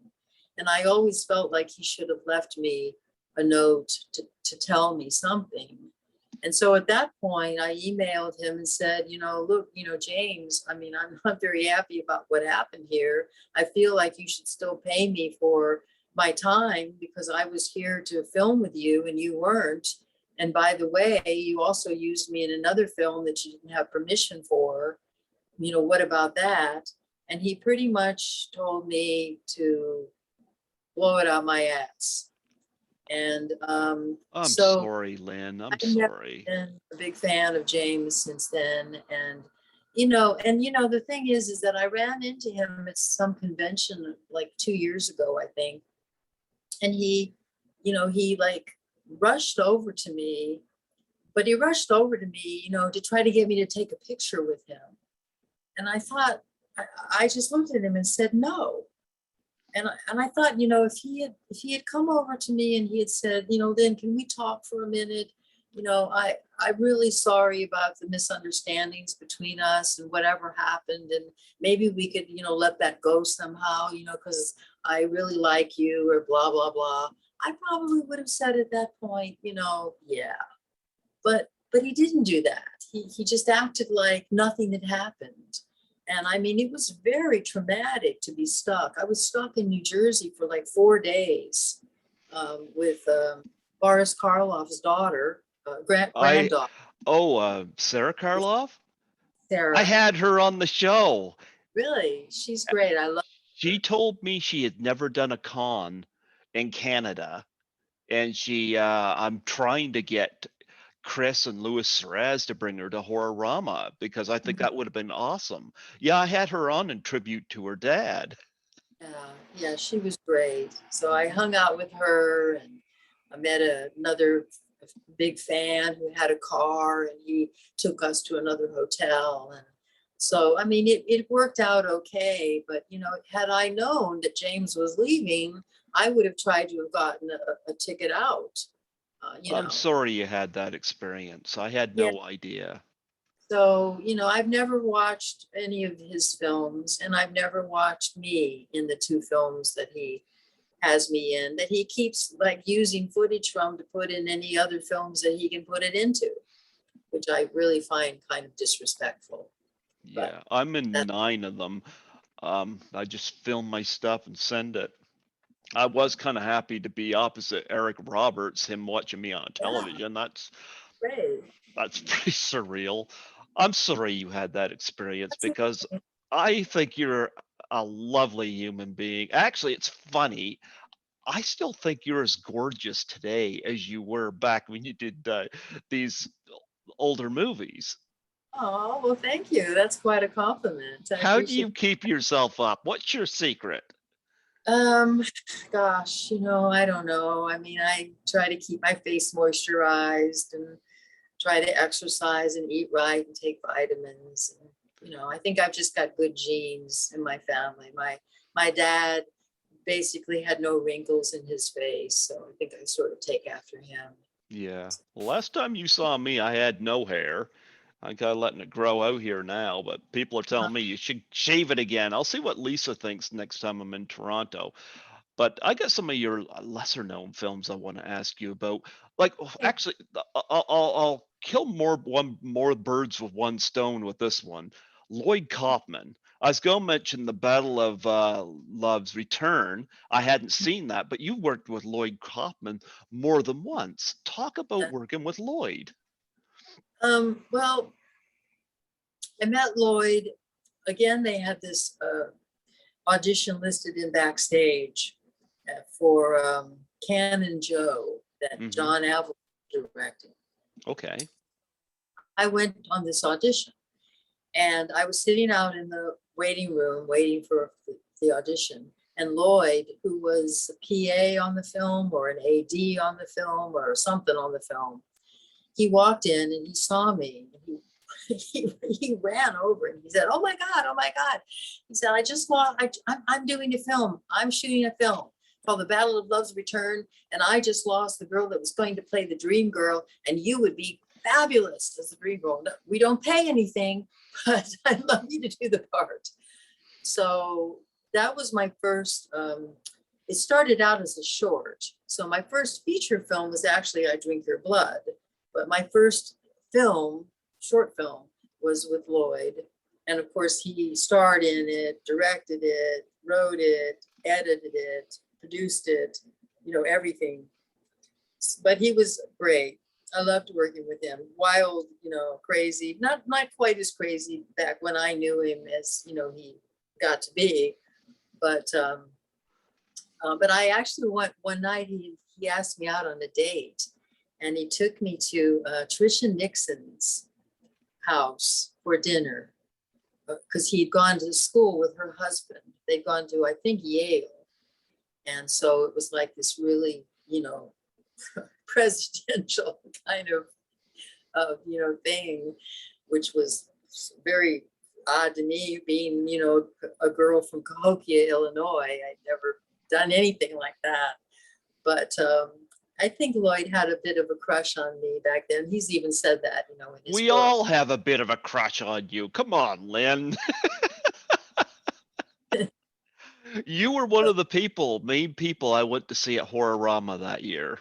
And I always felt like he should have left me a note to tell me something. And so at that point, I emailed him and said, look, James, I mean, I'm not very happy about what happened here. I feel like you should still pay me for my time because I was here to film with you and you weren't. And by the way, you also used me in another film that you didn't have permission for. What about that? And he pretty much told me to blow it out my ass. And I'm so sorry, Lynn. I'm I've never sorry. been a big fan of James since then. And the thing is that I ran into him at some convention like 2 years ago, I think. And he like rushed over to me, but he rushed over to me, to try to get me to take a picture with him. And I thought, I just looked at him and said, no. And I thought, if he had come over to me and he had said, Lynn, can we talk for a minute? I'm really sorry about the misunderstandings between us and whatever happened. And maybe we could, let that go somehow, because I really like you or blah, blah, blah. I probably would have said at that point, yeah. But he didn't do that. He just acted like nothing had happened. And I mean, it was very traumatic to be stuck. I was stuck in New Jersey for like 4 days with Boris Karloff's daughter, granddaughter. Sarah Karloff? I Sarah. had her on the show. Really? She's great. I love She told me she had never done a con in Canada. And I'm trying to get Chris and Louis Serraz to bring her to Horrorama because I think that would have been awesome. Yeah, I had her on in tribute to her dad. Yeah, she was great. So I hung out with her, and I met another big fan who had a car, and he took us to another hotel. And so, I mean, it worked out okay. But, had I known that James was leaving, I would have tried to have gotten a ticket out. I'm sorry you had that experience. I had no idea. So, I've never watched any of his films, and I've never watched me in the 2 films that he has me in, that he keeps like using footage from to put in any other films that he can put it into, which I really find kind of disrespectful. Yeah, I'm in 9 of them. I just film my stuff and send it. I was kind of happy to be opposite Eric Roberts, him watching me on television. That's Great. That's pretty surreal. I'm sorry you had that experience because I think you're a lovely human being. Actually, it's funny. I still think you're as gorgeous today as you were back when you did these older movies. Oh, well, thank you. That's quite a compliment. How do you keep yourself up? What's your secret? Gosh, I don't know. I mean, I try to keep my face moisturized and try to exercise and eat right and take vitamins. And, I think I've just got good genes in my family. My dad basically had no wrinkles in his face, so I think I sort of take after him. Yeah. Last time you saw me, I had no hair. I'm kind of letting it grow out here now, but people are telling me you should shave it again. I'll see what Lisa thinks next time I'm in Toronto. But I got some of your lesser known films I want to ask you about. Like, actually, I'll kill more birds with one stone with this one. Lloyd Kaufman. I was going to mention the Battle of Love's Return. I hadn't seen that, but you worked with Lloyd Kaufman more than once. Talk about working with Lloyd. Well, I met Lloyd. Again, they had this audition listed in Backstage. for Canon Joe that Mm-hmm. John Avil directed. Okay. I went on this audition, and I was sitting out in the waiting room waiting for the audition. And Lloyd, who was a PA on the film or an AD on the film or something on the film, he walked in and he saw me. He ran over and he said, "Oh my God, oh my God." He said, I'm doing a film. I'm shooting a film called The Battle of Love's Return. And I just lost the girl that was going to play the dream girl. And you would be fabulous as the dream girl. We don't pay anything, but I'd love you to do the part. So that was my first, it started out as a short. So my first feature film was actually I Drink Your Blood. But my first film, short film, was with Lloyd. And of course, he starred in it, directed it, wrote it, edited it, produced it, everything. But he was great. I loved working with him. Wild, crazy, not quite as crazy back when I knew him as, he got to be. But I actually went one night, he asked me out on a date, and he took me to Tricia Nixon's house for dinner because he'd gone to school with her husband. They'd gone to, I think, Yale. And so it was like this really, presidential kind of thing, which was very odd to me, being, a girl from Cahokia, Illinois. I'd never done anything like that. But I think Lloyd had a bit of a crush on me back then. He's even said that, in his We book. all have a bit of a crush on you. Come on, Lynn. You were one of the main people I went to see at Horrorama that year.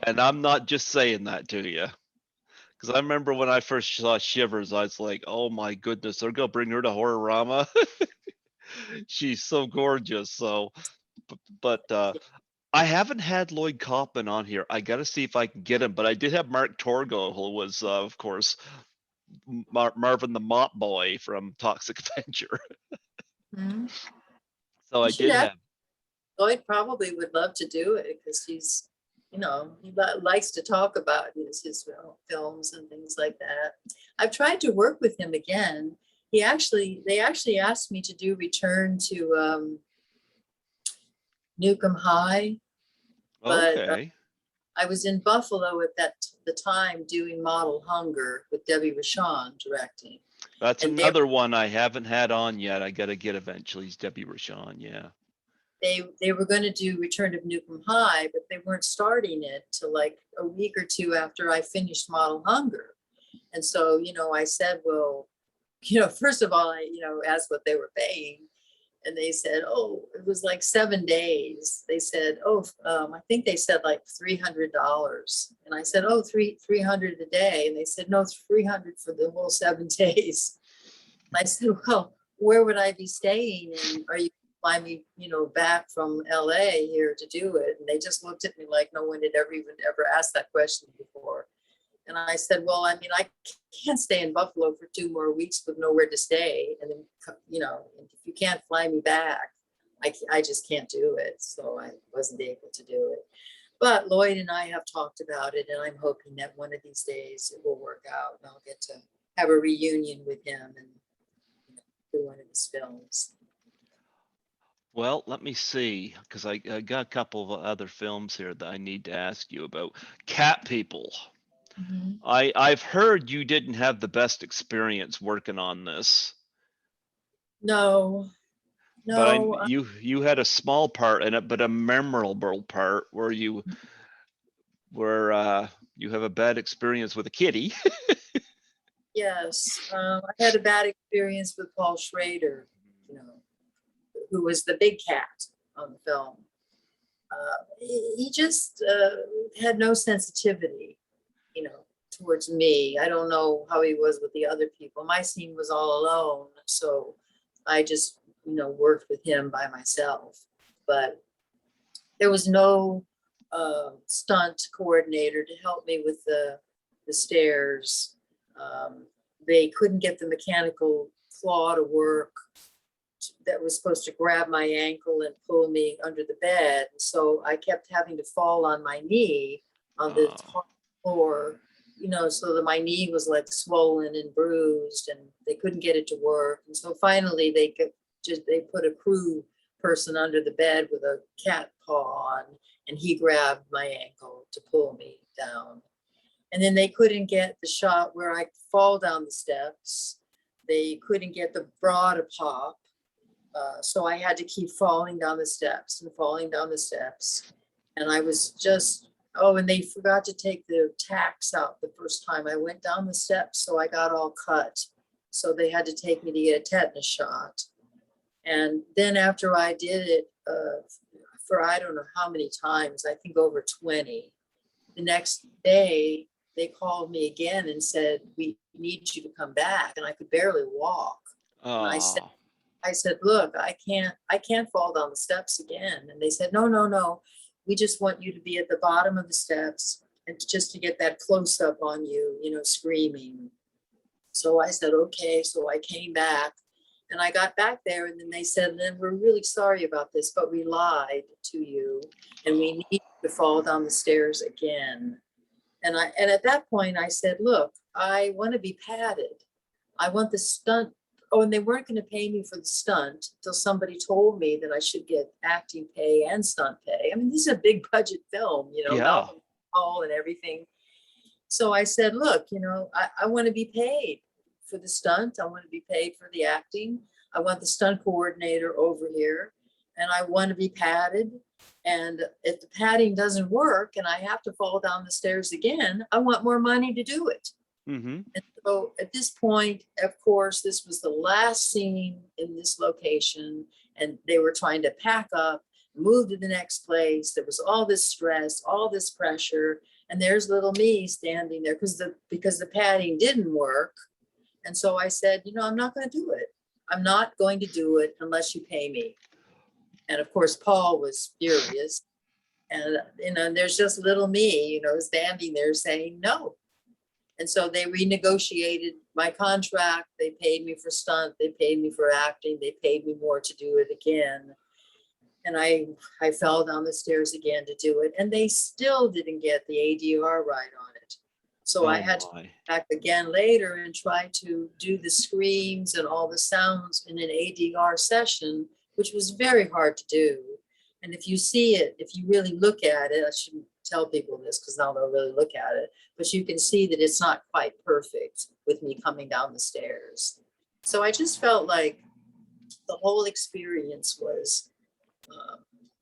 And I'm not just saying that to you. Because I remember when I first saw Shivers, I was like, oh my goodness, they're going to bring her to Horrorama. She's so gorgeous. So, but I haven't had Lloyd Kaufman on here. I got to see if I can get him. But I did have Mark Torgo, who was, of course, Marvin the Mop Boy from Toxic Avenger. Mm-hmm. So I did have. Lloyd probably would love to do it because he's, he likes to talk about his films and things like that. I've tried to work with him again. They actually asked me to do Return to Newcomb High, but Okay. I was in Buffalo at the time doing Model Hunger with Debbie Rochon directing. That's another one I haven't had on yet. I got to get eventually. It's Debbie Rochon, yeah. They were going to do Return of Newcomb High, but they weren't starting it till like a week or two after I finished Model Hunger. And so, I said, well, first of all, I, asked what they were paying. And they said, oh, it was like 7 days. They said, oh, I think they said like $300. And I said, oh, 300 a day. And they said, no, 300 for the whole 7 days. And I said, well, where would I be staying? And are you fly me, back from LA here to do it? And they just looked at me like no one had ever asked that question before. And I said, well, I mean, I can't stay in Buffalo for 2 more weeks with nowhere to stay. And then, if you can't fly me back, I just can't do it. So I wasn't able to do it. But Lloyd and I have talked about it, and I'm hoping that one of these days it will work out and I'll get to have a reunion with him and do one of his films. Well, let me see, because I got a couple of other films here that I need to ask you about. Cat People. Mm-hmm. I've heard you didn't have the best experience working on this. No. But you had a small part in it, but a memorable part where you have a bad experience with a kitty. Yes, I had a bad experience with Paul Schrader, who was the big cat on the film. He just had no sensitivity, towards me. I don't know how he was with the other people. My scene was all alone, so I just, worked with him by myself. But there was no stunt coordinator to help me with the stairs. They couldn't get the mechanical claw to work. that was supposed to grab my ankle and pull me under the bed. So I kept having to fall on my knee on the floor, so that my knee was like swollen and bruised, and they couldn't get it to work. And so finally they put a crew person under the bed with a cat paw on, and he grabbed my ankle to pull me down. And then they couldn't get the shot where I fall down the steps. They couldn't get the bra to pop. So I had to keep falling down the steps and falling down the steps. And I was just, and they forgot to take the tacks out the first time I went down the steps. So I got all cut. So they had to take me to get a tetanus shot. And then after I did it for I don't know how many times, I think over 20, the next day they called me again and said, we need you to come back. And I could barely walk. And I said, look, I can't fall down the steps again. And they said, no. We just want you to be at the bottom of the steps and just to get that close up on you, screaming. So I said, okay. So I came back and I got back there, and then they said, Lynn, we're really sorry about this, but we lied to you and we need you to fall down the stairs again. And at that point I said, look, I want to be padded. I want the stunt. Oh, and they weren't going to pay me for the stunt until somebody told me that I should get acting pay and stunt pay. I mean, this is a big budget film, Malcolm Hall and everything. So I said, look, I want to be paid for the stunt. I want to be paid for the acting. I want the stunt coordinator over here, and I want to be padded. And if the padding doesn't work and I have to fall down the stairs again, I want more money to do it. Mm-hmm. And so at this point, of course, this was the last scene in this location, and they were trying to pack up, move to the next place. There was all this stress, all this pressure, and there's little me standing there because the padding didn't work. And so I said, I'm not going to do it. I'm not going to do it unless you pay me. And of course, Paul was furious. And, there's just little me, standing there saying no. And so they renegotiated my contract. They paid me for stunt. They paid me for acting. They paid me more to do it again. And I fell down the stairs again to do it. And they still didn't get the ADR right on it. So I had to come back again later and try to do the screams and all the sounds in an ADR session, which was very hard to do. And if you see it, if you really look at it, I shouldn't tell people this because now they'll really look at it, but you can see that it's not quite perfect with me coming down the stairs. So I just felt like the whole experience was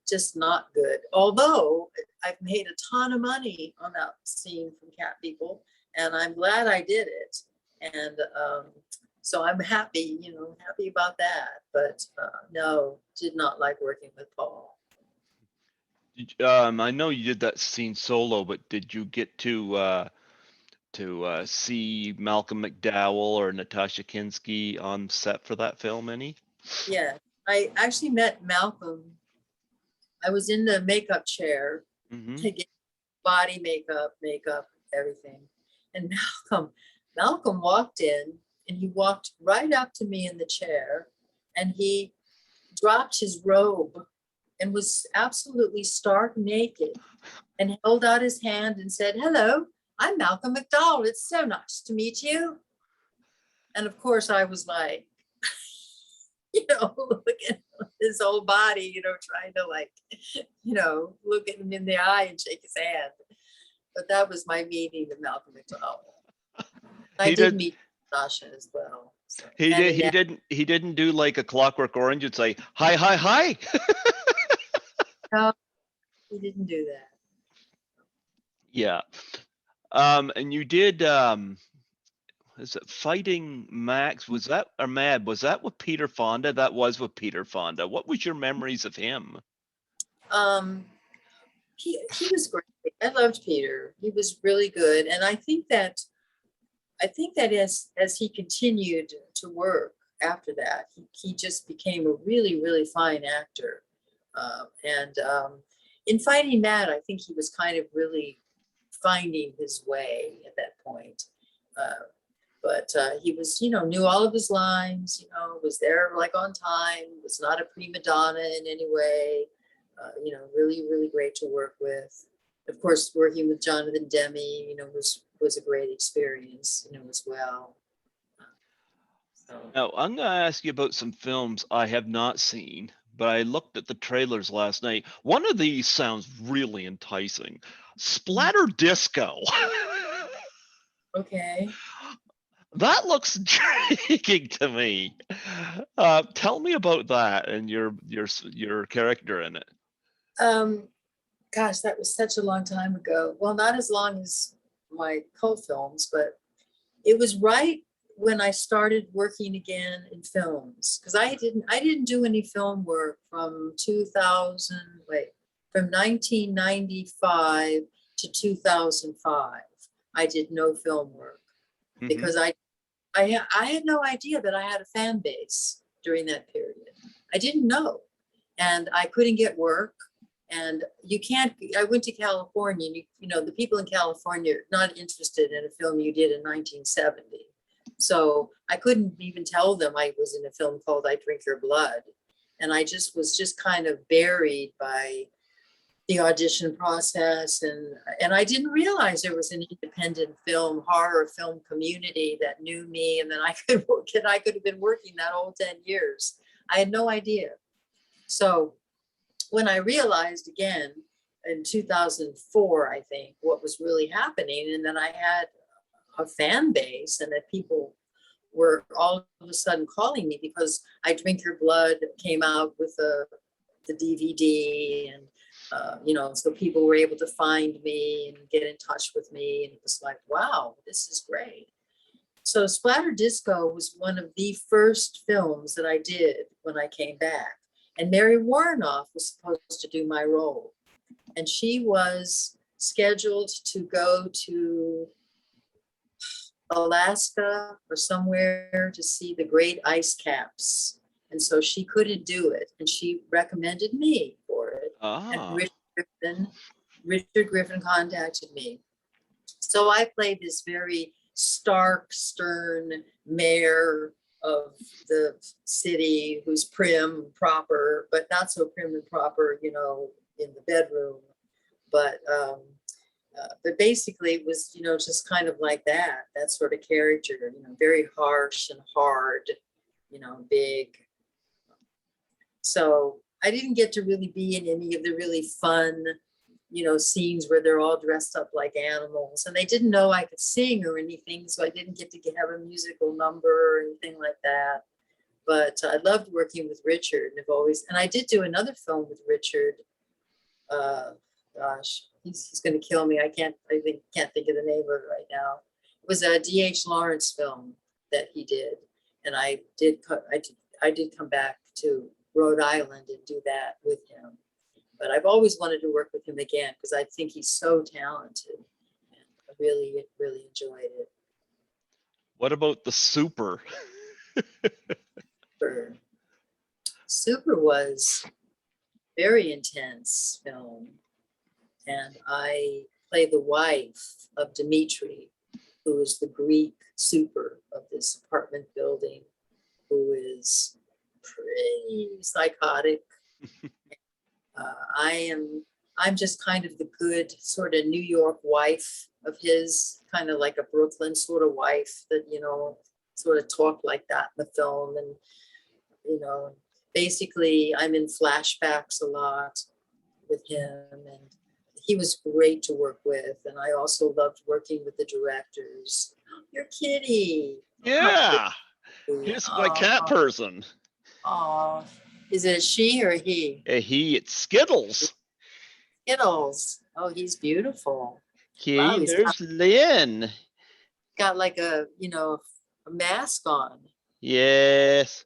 just not good. Although I've made a ton of money on that scene from Cat People, and I'm glad I did it. And so I'm happy, happy about that. But no, did not like working with Paul. I know you did that scene solo, but did you get to see Malcolm McDowell or Natasha Kinski on set for that film any? Yeah, I actually met Malcolm. I was in the makeup chair to get body makeup, everything. And Malcolm walked in, and he walked right up to me in the chair, and he dropped his robe and was absolutely stark naked and held out his hand and said, "Hello, I'm Malcolm McDowell. It's so nice to meet you." And of course I was like, look at his whole body, trying to look at him in the eye and shake his hand. But that was my meeting with Malcolm McDowell. I did meet Sasha as well. So. He didn't do like a Clockwork Orange and say, hi. No, he didn't do that. Yeah. And you did, is it Fighting Max? Was that, or Mad? Was that with Peter Fonda? That was with Peter Fonda. What was your memories of him? He was great. I loved Peter. He was really good. And I think that as he continued to work after that, he just became a really, really fine actor. In Fighting Mad, I think he was kind of really finding his way at that point. But he was, knew all of his lines, was there like on time, was not a prima donna in any way, really, really great to work with. Of course, working with Jonathan Demme, was a great experience, as well. So. Now, I'm going to ask you about some films I have not seen, but I looked at the trailers last night. One of these sounds really enticing. Splatter Disco. Okay. That looks intriguing to me. Tell me about that and your character in it. Gosh, that was such a long time ago. Well, not as long as my cult films, but it was right when I started working again in films, because I didn't do any film work from 1995 to 2005. I did no film work because I had no idea that I had a fan base during that period. I didn't know, and I couldn't get work. And I went to California, and the people in California are not interested in a film you did in 1970. So I couldn't even tell them I was in a film called I Drink Your Blood. And I was just kind of buried by the audition process. And I didn't realize there was an independent horror film community that knew me and that I could have been working that whole 10 years. I had no idea. So when I realized again in 2004, I think, what was really happening, and then I had a fan base and that people were all of a sudden calling me because I Drink Your Blood came out with the DVD, and so people were able to find me and get in touch with me, and it was like, wow, this is great. So Splatter Disco was one of the first films that I did when I came back, and Mary Warrenoff was supposed to do my role, and she was scheduled to go to Alaska or somewhere to see the great ice caps. And so she couldn't do it. And she recommended me for it. And Richard Griffin contacted me. So I played this very stark, stern mayor of the city who's prim and proper, but not so prim and proper, in the bedroom. But basically it was, just kind of like that sort of character, very harsh and hard, big. So I didn't get to really be in any of the really fun, scenes where they're all dressed up like animals, and they didn't know I could sing or anything. So I didn't get to have a musical number or anything like that. But I loved working with Richard, and I did do another film with Richard. Gosh, he's going to kill me. I can't think of the name of it right now. It was a D.H. Lawrence film that he did, and I did come back to Rhode Island and do that with him. But I've always wanted to work with him again because I think he's so talented, and I really, really enjoyed it. What about the Super? Super was very intense film. And I play the wife of Dimitri, who is the Greek super of this apartment building, who is pretty psychotic. I'm just kind of the good sort of New York wife of his, kind of like a Brooklyn sort of wife that, sort of talked like that in the film. And, basically I'm in flashbacks a lot with him, and he was great to work with. And I also loved working with the directors. Your kitty. Yeah. He's my cat person. Oh, is it a she or a he? A he, it's Skittles. Skittles. Oh, he's beautiful. Okay, Wow, there's Lynn. Got like a mask on. Yes.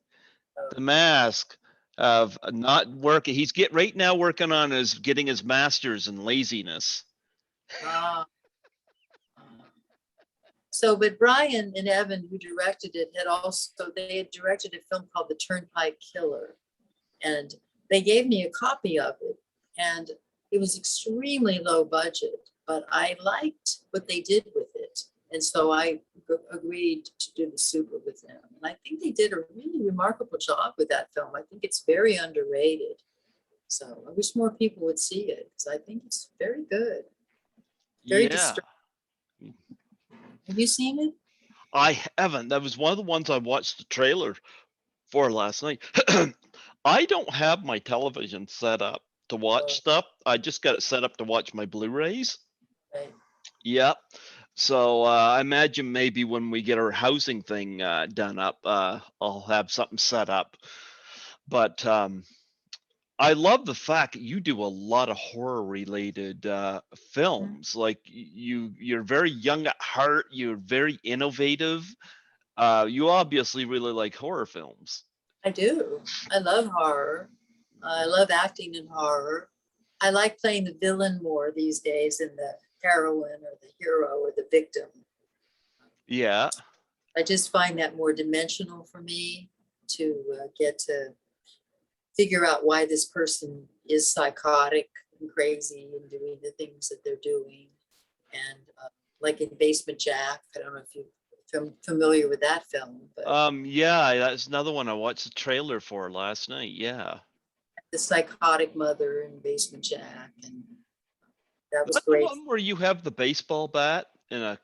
The mask of not working. He's right now working on getting his master's in laziness. But Brian and Evan, who directed it, they had directed a film called The Turnpike Killer, and they gave me a copy of it, and it was extremely low budget, but I liked what they did with it, And so I agreed to do the super with them. And I think they did a really remarkable job with that film. I think it's very underrated. So I wish more people would see it because I think it's very good. Very disturbing. Have you seen it? I haven't. That was one of the ones I watched the trailer for last night. I don't have my television set up to watch stuff. I just got it set up to watch my Blu-rays. Right. Yep. So I imagine maybe when we get our housing thing done up, I'll have something set up. But I love the fact that you do a lot of horror-related films. Like you're very young at heart. You're very innovative. You obviously really like horror films. I do. I love horror. I love acting in horror. I like playing the villain more these days than the heroine or the hero or the victim. Yeah. I just find that more dimensional for me to get to figure out why this person is psychotic and crazy and doing the things that they're doing. And like in Basement Jack, I don't know if you're familiar with that film. But yeah, that's another one I watched the trailer for last night. Yeah. The psychotic mother in Basement Jack, and that was That's great. the one where you have the baseball bat in a.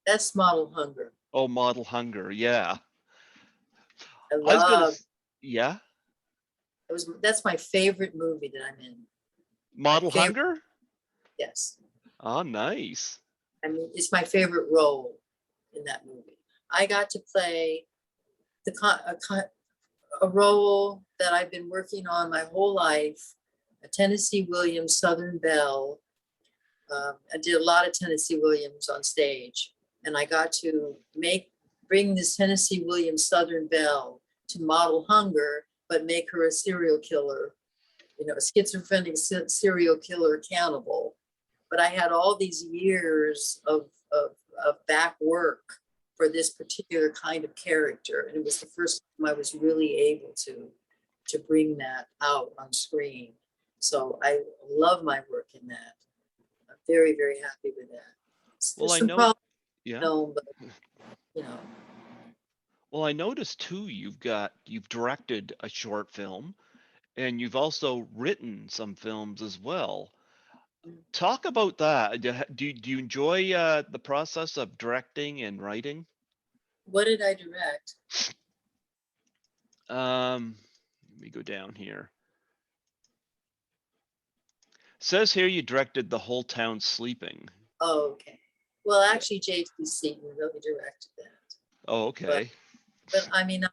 That's Model Hunger. Oh, Model Hunger. Yeah. I love. Yeah. That's my favorite movie that I'm in. Model Hunger? Yes. Oh, nice. I mean, it's my favorite role in that movie. I got to play a role that I've been working on my whole life, a Tennessee Williams Southern Belle. I did a lot of Tennessee Williams on stage, and I got to bring this Tennessee Williams Southern Belle to Model Hunger, but make her a serial killer, a schizophrenic serial killer cannibal. But I had all these years of back work for this particular kind of character. And it was the first time I was really able to bring that out on screen. So I love my work in that. I'm very, very happy with that. Well, I know. Yeah. Film, but, Well, I noticed too, you've directed a short film and you've also written some films as well. Talk about that. Do you enjoy the process of directing and writing? What did I direct? Let me go down here. It says here you directed The Whole Town Sleeping. Oh, okay. Well, actually, J.T. Seaton really directed that. Oh, okay. But I mean,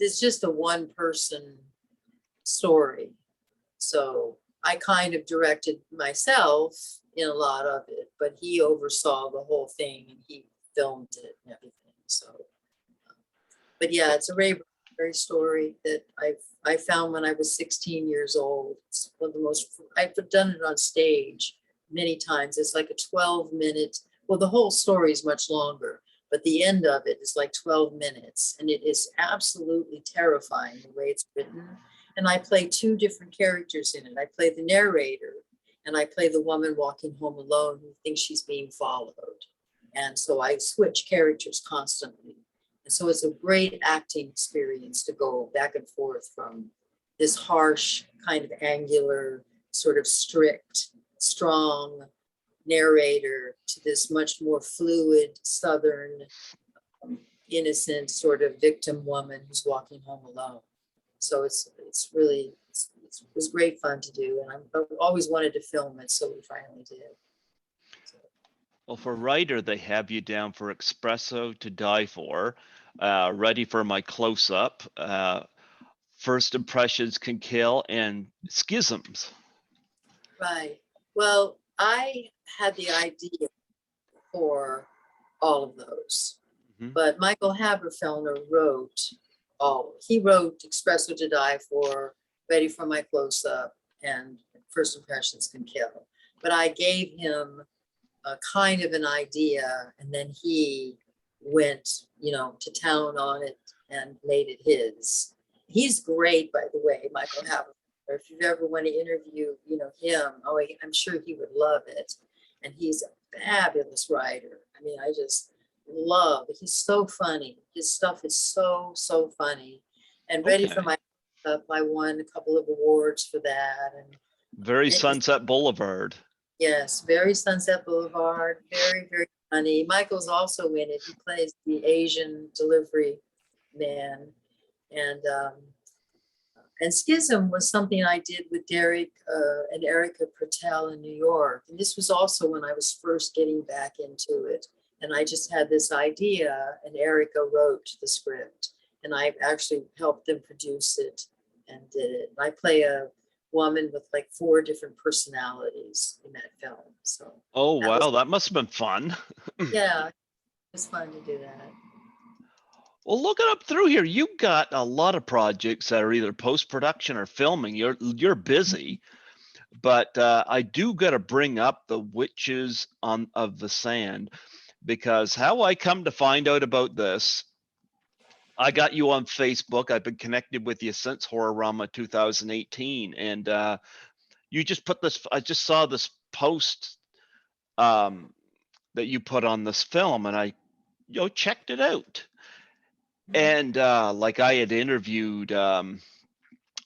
it's just a one-person story. So I kind of directed myself in a lot of it, but he oversaw the whole thing and he filmed it and everything. So, but yeah, it's a Ray Bradbury story that I found when I was 16 years old. It's one of the most, I've done it on stage many times. It's like a 12-minute, well, the whole story is much longer, but the end of it is like 12 minutes. And it is absolutely terrifying the way it's written. And I play two different characters in it. I play the narrator and I play the woman walking home alone who thinks she's being followed. And so I switch characters constantly. And so it's a great acting experience to go back and forth from this harsh, kind of angular, sort of strict, strong narrator to this much more fluid, southern, innocent sort of victim woman who's walking home alone. So it was great fun to do, and I've always wanted to film it, so we finally did. So. Well, for writer, they have you down for Espresso to Die For, Ready for My Close-Up, First Impressions Can Kill, and Schisms. Right. Well, I had the idea for all of those, but Michael Haberfellner wrote he wrote Espresso to Die For, Ready for My Close-Up, and First Impressions Can Kill. But I gave him a kind of an idea, and then he went, to town on it and made it his. He's great, by the way, Michael Haberfellner. If you ever want to interview, him, I'm sure he would love it. And he's a fabulous writer. I mean, I just love, he's so funny. His stuff is so, so funny. And Ready for Okay. My Up, I won a couple of awards for that. And Very it was, Sunset Boulevard. yes, very Sunset Boulevard, very, very funny. Michael's also in it. He plays the Asian delivery man. And Schism was something I did with Derek and Erica Pertel in New York. And this was also when I was first getting back into it. And I just had this idea, and Erica wrote the script. And I actually helped them produce it and did it. And I play a woman with like 4 different personalities in that film. So Oh, that was, wow. That must have been fun. yeah, it was fun to do that. Well, looking up through here, you've got a lot of projects that are either post-production or filming. You're busy, but I do got to bring up the Witches of the Sand, because how I come to find out about this, I got you on Facebook. I've been connected with you since Horrorama 2018, and you just put this. I just saw this post that you put on this film, and I checked it out. And like I had interviewed a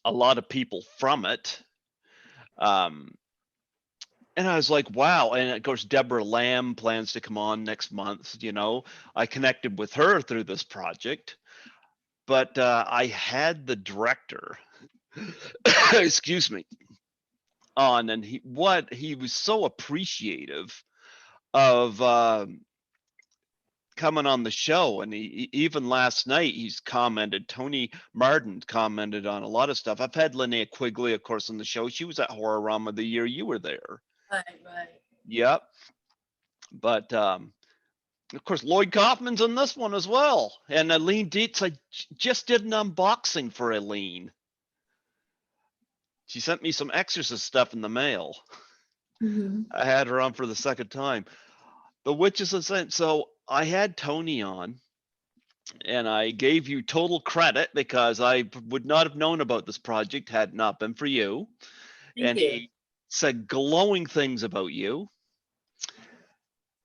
lot of people from it. And I was like, wow. And of course, Deborah Lamb plans to come on next month. I connected with her through this project, but I had the director, excuse me, on, and he was so appreciative of coming on the show. And even last night he's commented, Tony Martin commented on a lot of stuff. I've had Linnea Quigley, of course, on the show. She was at Horrorama the year you were there. Right. Yep. But of course, Lloyd Kaufman's in this one as well. And Eileen Dietz, I just did an unboxing for Eileen. She sent me some Exorcist stuff in the mail. Mm-hmm. I had her on for the second time. The Witches of Saint. So I had Tony on, and I gave you total credit because I would not have known about this project had it not been for you. Thank And you. he said glowing things about you.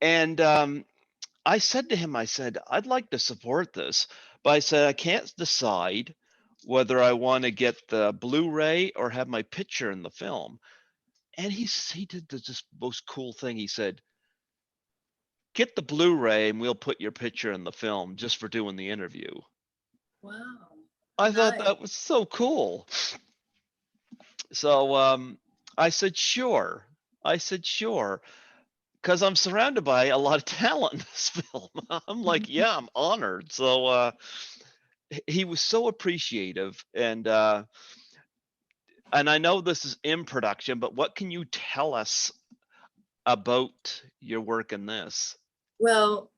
And I said to him, I said, I'd like to support this, but I said, I can't decide whether I want to get the Blu-ray or have my picture in the film. And he did the just most cool thing. He said, get the Blu-ray and we'll put your picture in the film just for doing the interview. Wow. I thought Nice. that was so cool. So I said, sure. Because I'm surrounded by a lot of talent in this film. I'm like, yeah, I'm honored. So he was so appreciative, and I know this is in production, but what can you tell us about your work in this? Well,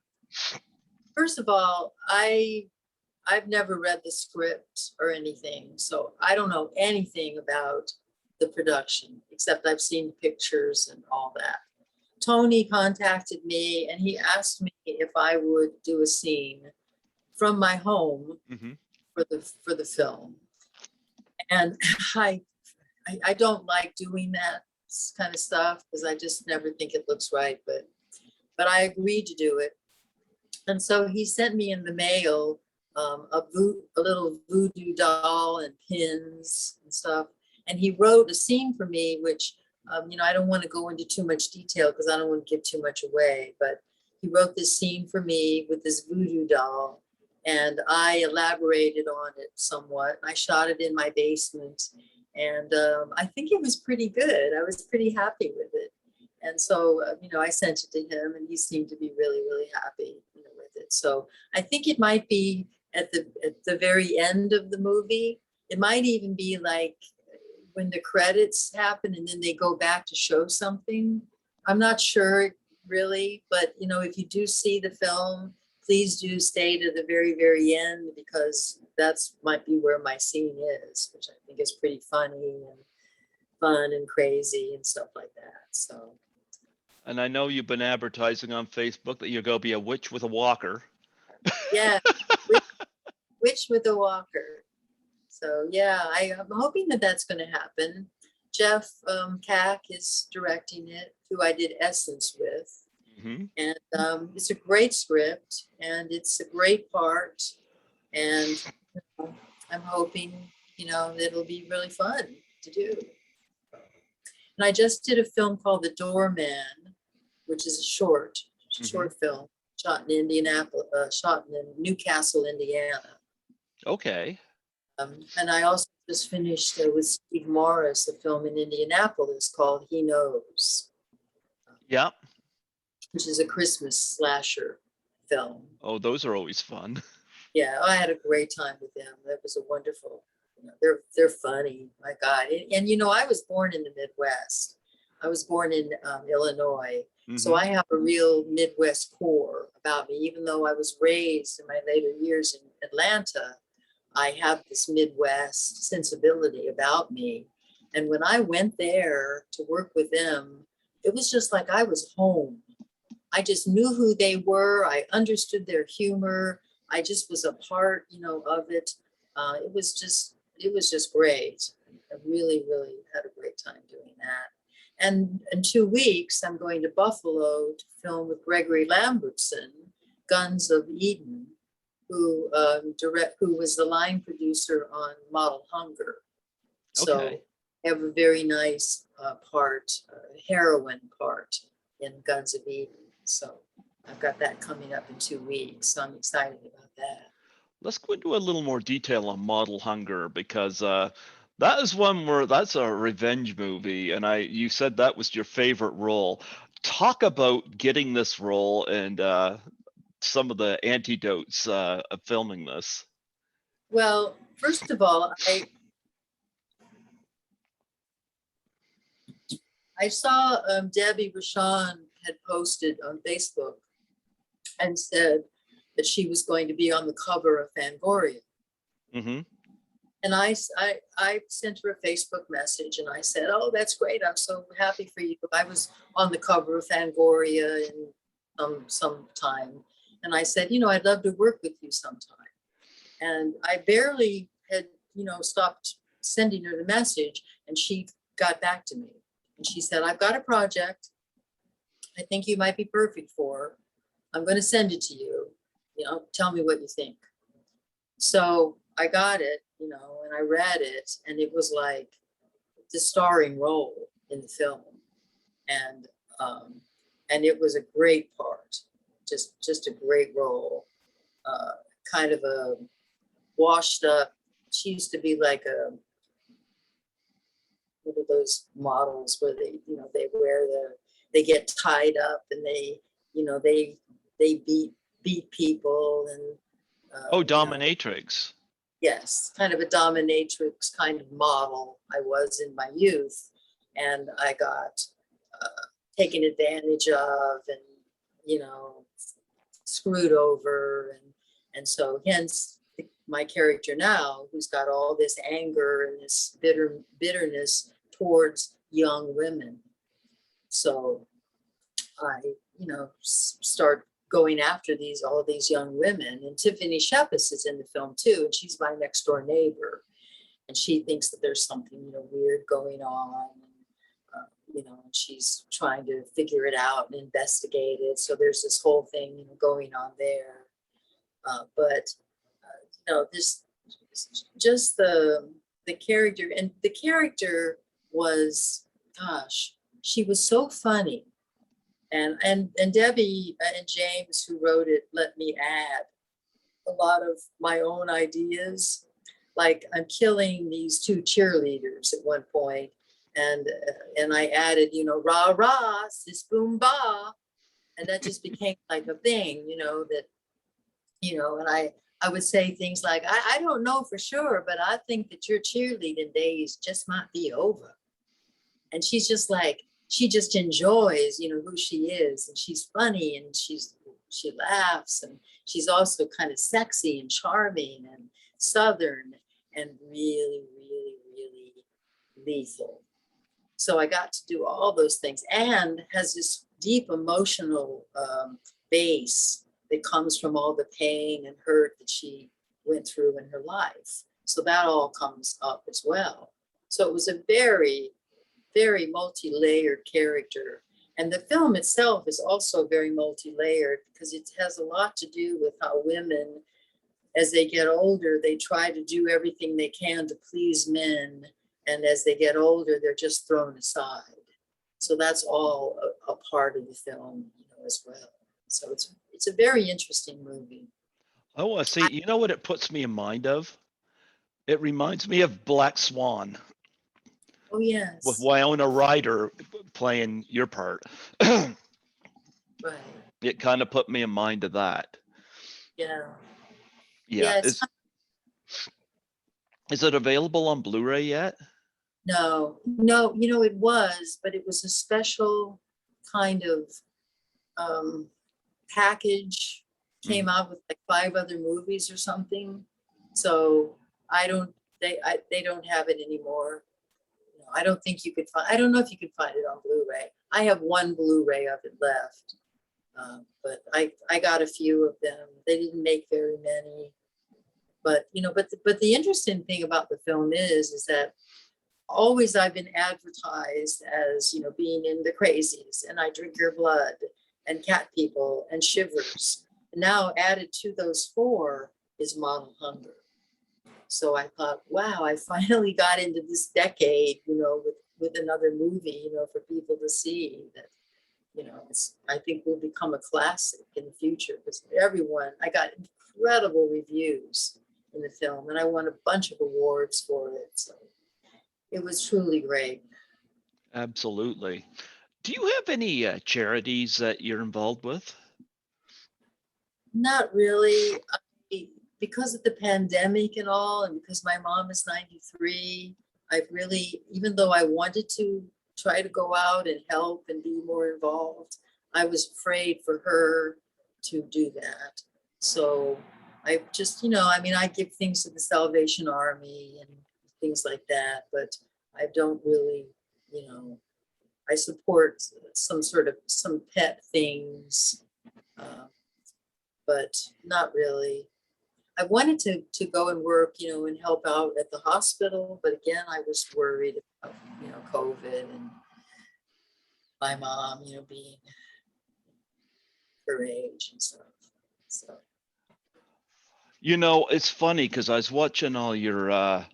first of all, I've never read the script or anything, so I don't know anything about the production, except I've seen pictures and all that. Tony contacted me and he asked me if I would do a scene from my home Mm-hmm. for the film. And I don't like doing that kind of stuff because I just never think it looks right, but I agreed to do it. And so he sent me in the mail a little voodoo doll and pins and stuff. And he wrote a scene for me, which, I don't want to go into too much detail because I don't want to give too much away, but he wrote this scene for me with this voodoo doll. And I elaborated on it somewhat. I shot it in my basement. And I think it was pretty good. I was pretty happy with it. And so, I sent it to him and he seemed to be really, really happy, with it. So I think it might be at the very end of the movie. It might even be like when the credits happen and then they go back to show something. I'm not sure really, but if you do see the film, please do stay to the very, very end because that's might be where my scene is, which I think is pretty funny and fun and crazy and stuff like that. So. And I know you've been advertising on Facebook that you're going to be a witch with a walker. Yeah, witch with a walker. So yeah, I'm hoping that that's going to happen. Jeff Cack is directing it, who I did Essence with. Hmm. And it's a great script, and it's a great part. And I'm hoping, that it'll be really fun to do. And I just did a film called The Doorman, which is a short Hmm. film shot in Indianapolis, shot in Newcastle, Indiana. Okay. And I also just finished with Steve Morris a film in Indianapolis called He Knows, Yeah. which is a Christmas slasher film. Oh, those are always fun. Yeah, I had a great time with them. That was a wonderful, they're funny. My God. And I was born in the Midwest. I was born in Illinois. So Hmm. I have a real Midwest core about me, even though I was raised in my later years in Atlanta. I have this Midwest sensibility about me. And when I went there to work with them, it was just like I was home. I just knew who they were. I understood their humor. I just was a part, of it. It was just great. I really, really had a great time doing that. And in 2 weeks, I'm going to Buffalo to film with Gregory Lambertson, Guns of Eden, who was the line producer on Model Hunger. So Okay. I have a very nice part, heroine part in Guns of Eden. So I've got that coming up in 2 weeks. So I'm excited about that. Let's go into a little more detail on Model Hunger because that is one where that's a revenge movie, and you said that was your favorite role. Talk about getting this role and some of the antidotes of filming this. Well, first of all, I saw Debbie Rashan had posted on Facebook and said that she was going to be on the cover of Fangoria. Hmm. And I sent her a Facebook message and I said, "Oh, that's great. I'm so happy for you." I was on the cover of Fangoria in some time. And I said, "I'd love to work with you sometime." And I barely had, stopped sending her the message. And she got back to me. And she said, "I've got a project I think you might be perfect for. I'm going to send it to you. Tell me what you think." So I got it, and I read it, and it was like the starring role in the film, and um, and it was a great part, just a great role, uh, kind of a washed up. She used to be like a one of those models where they get tied up and they beat people and Oh, you know Dominatrix. yes, kind of a dominatrix kind of model I was in my youth. And I got taken advantage of and, you know, screwed over. And so hence my character now, who's got all this anger and this bitterness towards young women. So I, start going after all these young women. And Tiffany Shepis is in the film too, and she's my next door neighbor. And she thinks that there's something, weird going on. And she's trying to figure it out and investigate it. So there's this whole thing, going on there. This just the character, and the character was, gosh, she was so funny. And Debbie and James, who wrote it, let me add a lot of my own ideas. Like I'm killing these two cheerleaders at one point, and I added, rah rah, sis boom ba, and that just became like a thing, and I would say things like, I don't know for sure, but I think that your cheerleading days just might be over. And she's just like, she just enjoys, who she is, and she's funny, and she laughs, and she's also kind of sexy and charming and Southern and really, really, really lethal. So I got to do all those things, and has this deep emotional base that comes from all the pain and hurt that she went through in her life. So that all comes up as well. So it was a very, very multi-layered character. And the film itself is also very multi-layered because it has a lot to do with how women, as they get older, they try to do everything they can to please men. And as they get older, they're just thrown aside. So that's all a part of the film, as well. So it's a very interesting movie. Oh, I see. You know what it puts me in mind of? It reminds me of Black Swan Oh, yes. with Winona Ryder playing your part. Right. It kind of put me in mind of that. Yeah. Yeah. Yeah, it's Is it available on Blu-ray yet? no, it was, but it was a special kind of package, came out with like 5 other movies or something. So they don't have it anymore. I don't think you could find, I don't know if you could find it on Blu-ray. I have one Blu-ray of it left. But I got a few of them. They didn't make very many. But but the interesting thing about the film is that always I've been advertised as, being in the Crazies and I Drink Your Blood and Cat People and Shivers. And now added to those 4 is Model Hunger. So I thought, wow, I finally got into this decade, with another movie, for people to see that, I think will become a classic in the future because I got incredible reviews in the film and I won a bunch of awards for it. So it was truly great. Absolutely. Do you have any charities that you're involved with? Not really. Because of the pandemic and all, and because my mom is 93, I've really, even though I wanted to try to go out and help and be more involved, I was afraid for her to do that. So I just, I give things to the Salvation Army and things like that, but I don't really, I support some pet things, but not really. I wanted to go and work, and help out at the hospital, but again, I was worried about, COVID and my mom, being her age and stuff. So. It's funny because I was watching all your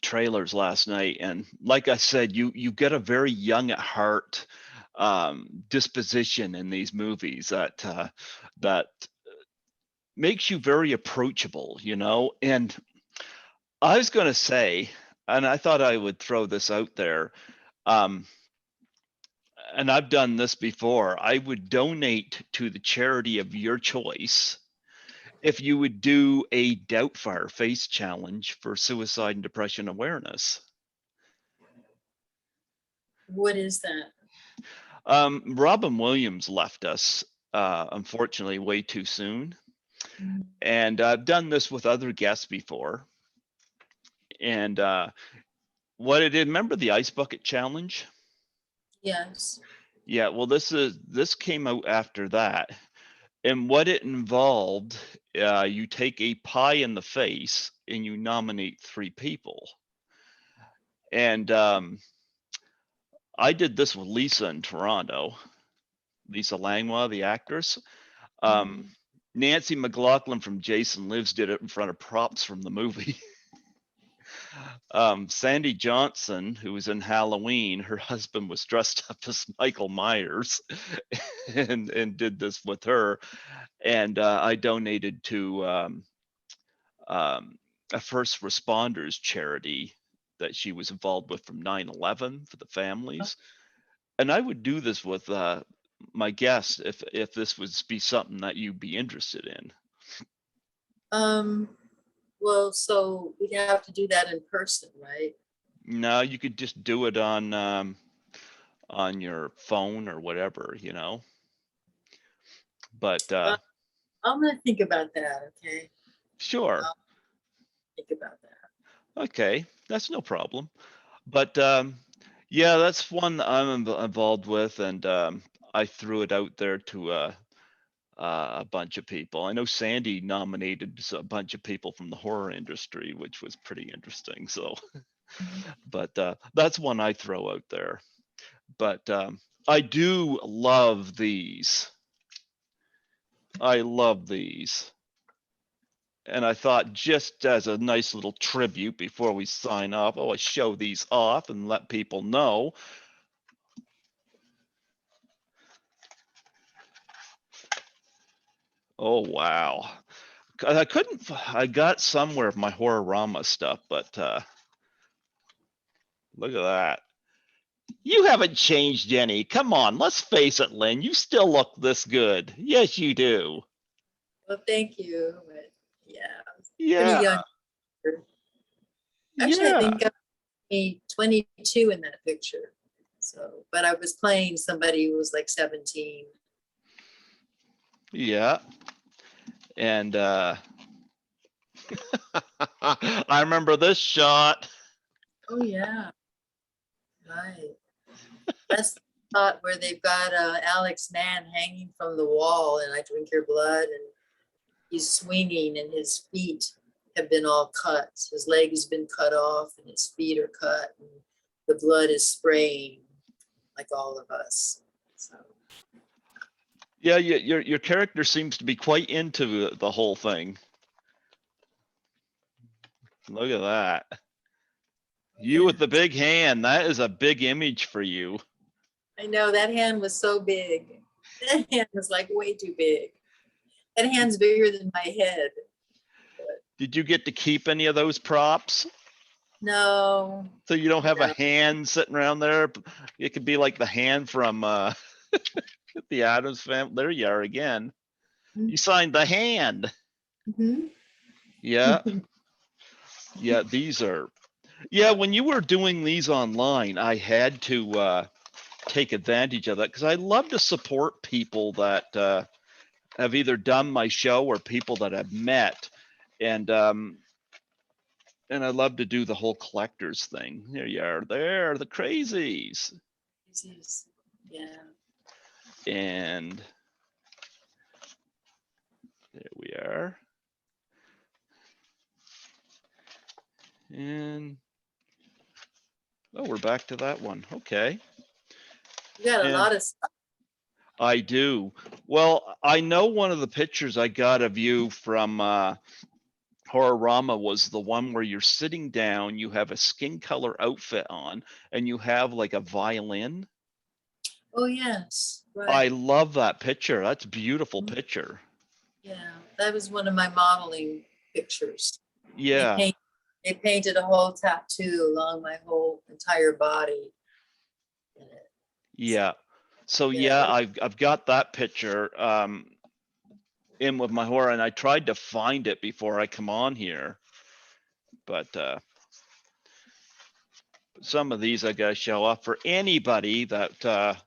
trailers last night, and like I said, you get a very young at heart disposition in these movies that makes you very approachable, and I was going to say, and I thought I would throw this out there, and I've done this before, I would donate to the charity of your choice if you would do a Doubtfire face challenge for suicide and depression awareness. What is that? Robin Williams left us, unfortunately, way too soon. Mm-hmm. And I've done this with other guests before. And what I did, remember the Ice Bucket Challenge? Yes. Yeah, well, this came out after that. And what it involved, you take a pie in the face and you nominate 3 people. And I did this with Lisa in Toronto, Lisa Langlois, the actress. Nancy McLaughlin from Jason Lives did it in front of props from the movie. Sandy Johnson, who was in Halloween, her husband was dressed up as Michael Myers and did this with her. And I donated to a first responders charity that she was involved with from 9/11 for the families. And I would do this with my guests if this would be something that you'd be interested in. Well, so we'd have to do that in person, right? No, you could just do it on your phone or whatever, But I'm gonna think about that. Okay. Sure. I'll think about that. Okay, that's no problem. But yeah, that's one I'm involved with, and I threw it out there to a bunch of people. I know Sandy nominated a bunch of people from the horror industry, which was pretty interesting. So, but that's one I throw out there. But I do love these. I love these. And I thought, just as a nice little tribute before we sign off, I show these off and let people know. Oh, wow. I got somewhere of my Horrorama stuff, but look at that. You haven't changed any. Come on, let's face it, Lynn. You still look this good. Yes, you do. Well, thank you. But yeah, pretty Yeah. young. Actually, I think I was 22 in that picture. So, but I was playing somebody who was like 17. Yeah. And I remember this shot. Oh yeah, right. That's the spot where they've got Alex Mann hanging from the wall, and I Drink Your Blood, and he's swinging, and his feet have been all cut. His leg has been cut off, and his feet are cut, and the blood is spraying, like all of us. So. Yeah, your character seems to be quite into the whole thing. Look at that. You with the big hand. That is a big image for you. I know that hand was so big. That hand was like way too big. That hand's bigger than my head. Did you get to keep any of those props? No. So you don't have a hand sitting around there? It could be like the hand from the Addams family. There you are again. You signed the hand. Mm-hmm. Yeah. Yeah, these are. Yeah, when you were doing these online, I had to take advantage of that because I love to support people that have either done my show or people that I've met. And I love to do the whole collectors thing. There you are. There, the Crazies. Yeah. And there we are. And oh, we're back to that one. Okay. You got a lot of stuff. I do. Well, I know one of the pictures I got of you from Horrorama was the one where you're sitting down, you have a skin color outfit on, and you have like a violin. Oh, yes. Right. I love that picture. That's a beautiful picture. Yeah, that was one of my modeling pictures. Yeah. They painted a whole tattoo along my whole entire body. Yeah. So yeah, I've got that picture in with my horror, and I tried to find it before I come on here, but some of these I gotta show off for anybody that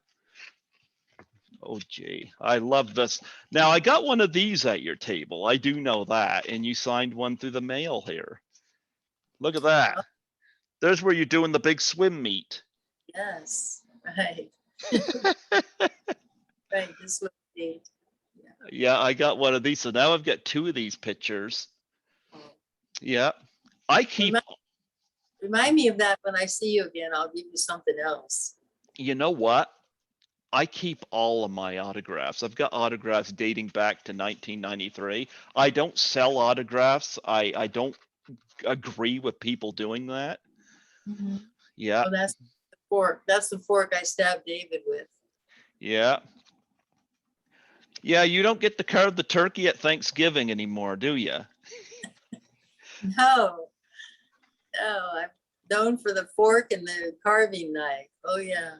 oh gee, I love this. Now I got one of these at your table. I do know that, and you signed one through the mail here. Look at that. There's where you're doing the big swim meet. Yes, right. Right, this was neat. Yeah, I got one of these. So now I've got two of these pictures. Yeah. I keep. Remind me of that when I see you again. I'll give you something else. You know what? I keep all of my autographs. I've got autographs dating back to 1993. I don't sell autographs. I don't agree with people doing that. Mm-hmm. Yeah. Oh, that's the fork. That's the fork I stabbed David with. Yeah. Yeah, you don't get to carve the turkey at Thanksgiving anymore, do you? No. No, I'm known for the fork and the carving knife. Oh yeah,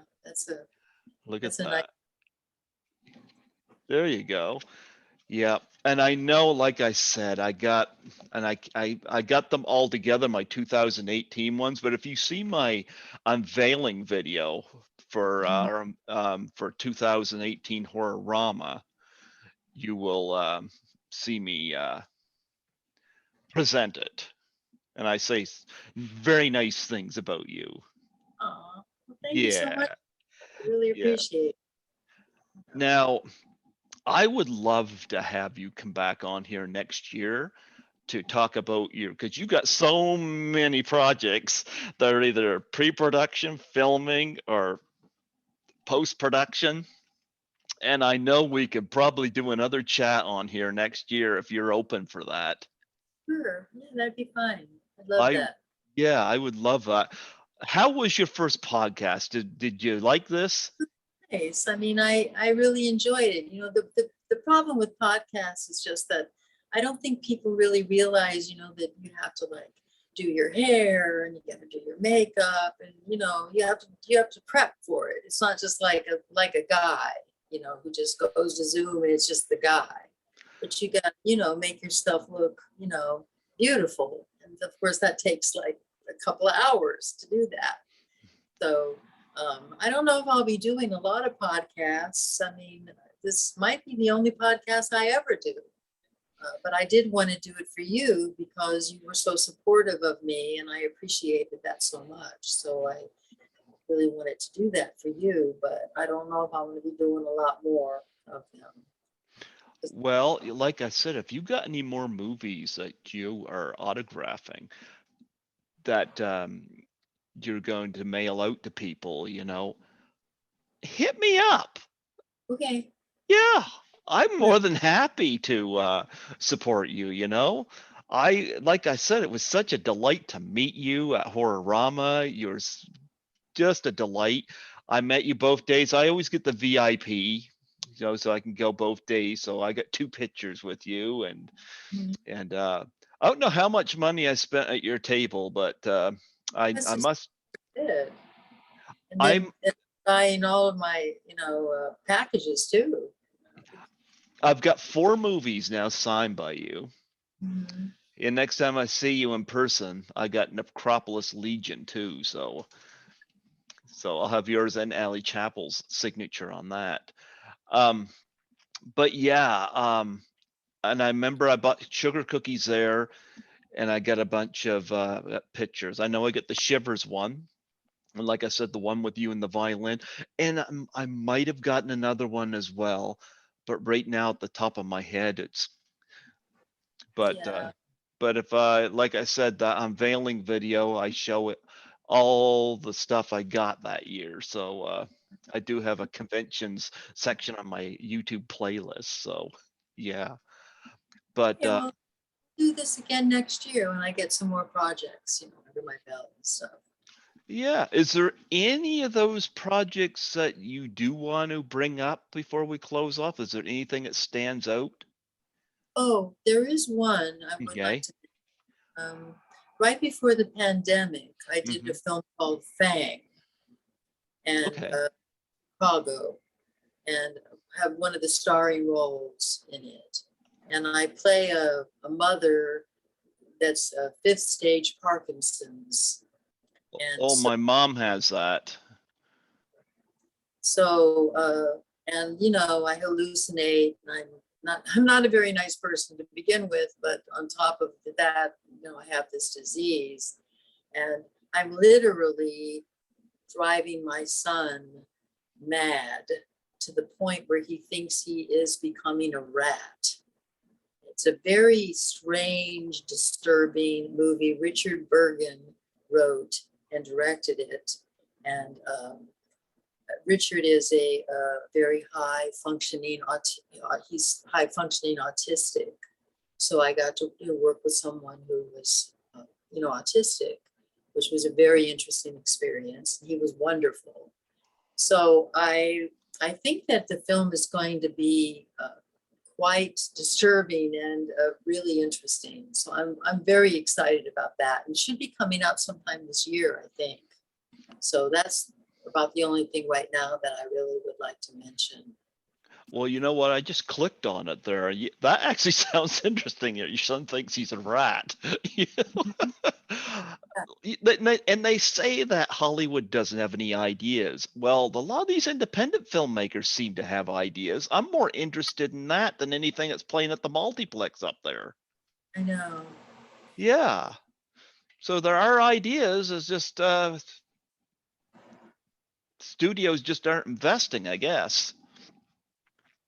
Look at that. Nice. There you go. Yeah, and I know, like I said, I got them all together, my 2018 ones. But if you see my unveiling video for 2018 Horrorama, you will see me present it, and I say very nice things about you. Oh, well, thank you so much. I really appreciate it. Now, I would love to have you come back on here next year to talk about because you got so many projects that are either pre-production, filming, or post-production. And I know we could probably do another chat on here next year if you're open for that. Sure. Yeah, that'd be fine. I'd love I that. Yeah, I would love that. How was your first podcast? Did you like this? Nice. I mean, I really enjoyed it. You know, the problem with podcasts is just that I don't think people really realize, you know, that you have to like do your hair and you got to do your makeup and you have to prep for it. It's not just like a guy, you know, who just goes to Zoom and it's just the guy. But you got, you know, make your stuff look, you know, beautiful. And of course that takes like a couple of hours to do that. So I don't know if I'll be doing a lot of podcasts. I mean, this might be the only podcast I ever do. But I did want to do it for you because you were so supportive of me and I appreciated that so much. So I really wanted to do that for you, but I don't know if I'm going to be doing a lot more of them. Well, like I said, if you got any more movies that you are autographing that you're going to mail out to people, you know, hit me up. Okay. Yeah, I'm more than happy to support you, you know. Like I said, it was such a delight to meet you at Horrorama. You're just a delight. I met you both days. I always get the VIP, you know, so I can go both days. So I got 2 pictures with you, and Mhm. I don't know how much money I spent at your table, but This I is must. it. And then I'm buying all of my, you know, packages too. I've got 4 movies now signed by you. Mhm. And next time I see you in person, I got Necropolis Legion too. So I'll have yours and Allie Chappell's signature on that. Um, but yeah, and I remember I bought sugar cookies there, and I got a bunch of pictures. I know I get the Shivers one, and like I said, the one with you and the violin, and I might have gotten another one as well, but right now at the top of my head, it's but Yeah. but if like I said, the unveiling video, I show it all the stuff I got that year. So I do have a conventions section on my YouTube playlist. So yeah, but Okay, well, do this again next year when I get some more projects, you know, under my belt and stuff. yeah, is there any of those projects that you do want to bring up before we close off? Is there anything that stands out? Oh, there is one I would like Okay. to. Um, right before the pandemic, I did a Hmm. film called Fang and Okay. Chicago, and have one of the starring roles in it. And I play a mother that's fifth stage Parkinson's. And Oh, my mom has that. so, and you know, I hallucinate, and I'm not a very nice person to begin with, but on top of that, you know, I have this disease, and I'm literally driving my son mad to the point where he thinks he is becoming a rat. It's a very strange, disturbing movie. Richard Bergen wrote and directed it, and Richard is a very high functioning, he's high functioning autistic. So I got to work with someone who was, you know, autistic, which was a very interesting experience. He was wonderful. So I think that the film is going to be quite disturbing and really interesting. So I'm very excited about that, and should be coming out sometime this year, I think. So that's about the only thing right now that I really would like to mention. Well, you know what? I just clicked on it there. That actually sounds interesting. Your son thinks he's a rat. You know? And they say that Hollywood doesn't have any ideas. Well, a lot of these independent filmmakers seem to have ideas. I'm more interested in that than anything that's playing at the multiplex up there. I know. Yeah. So there are ideas. It's just studios just aren't investing, I guess.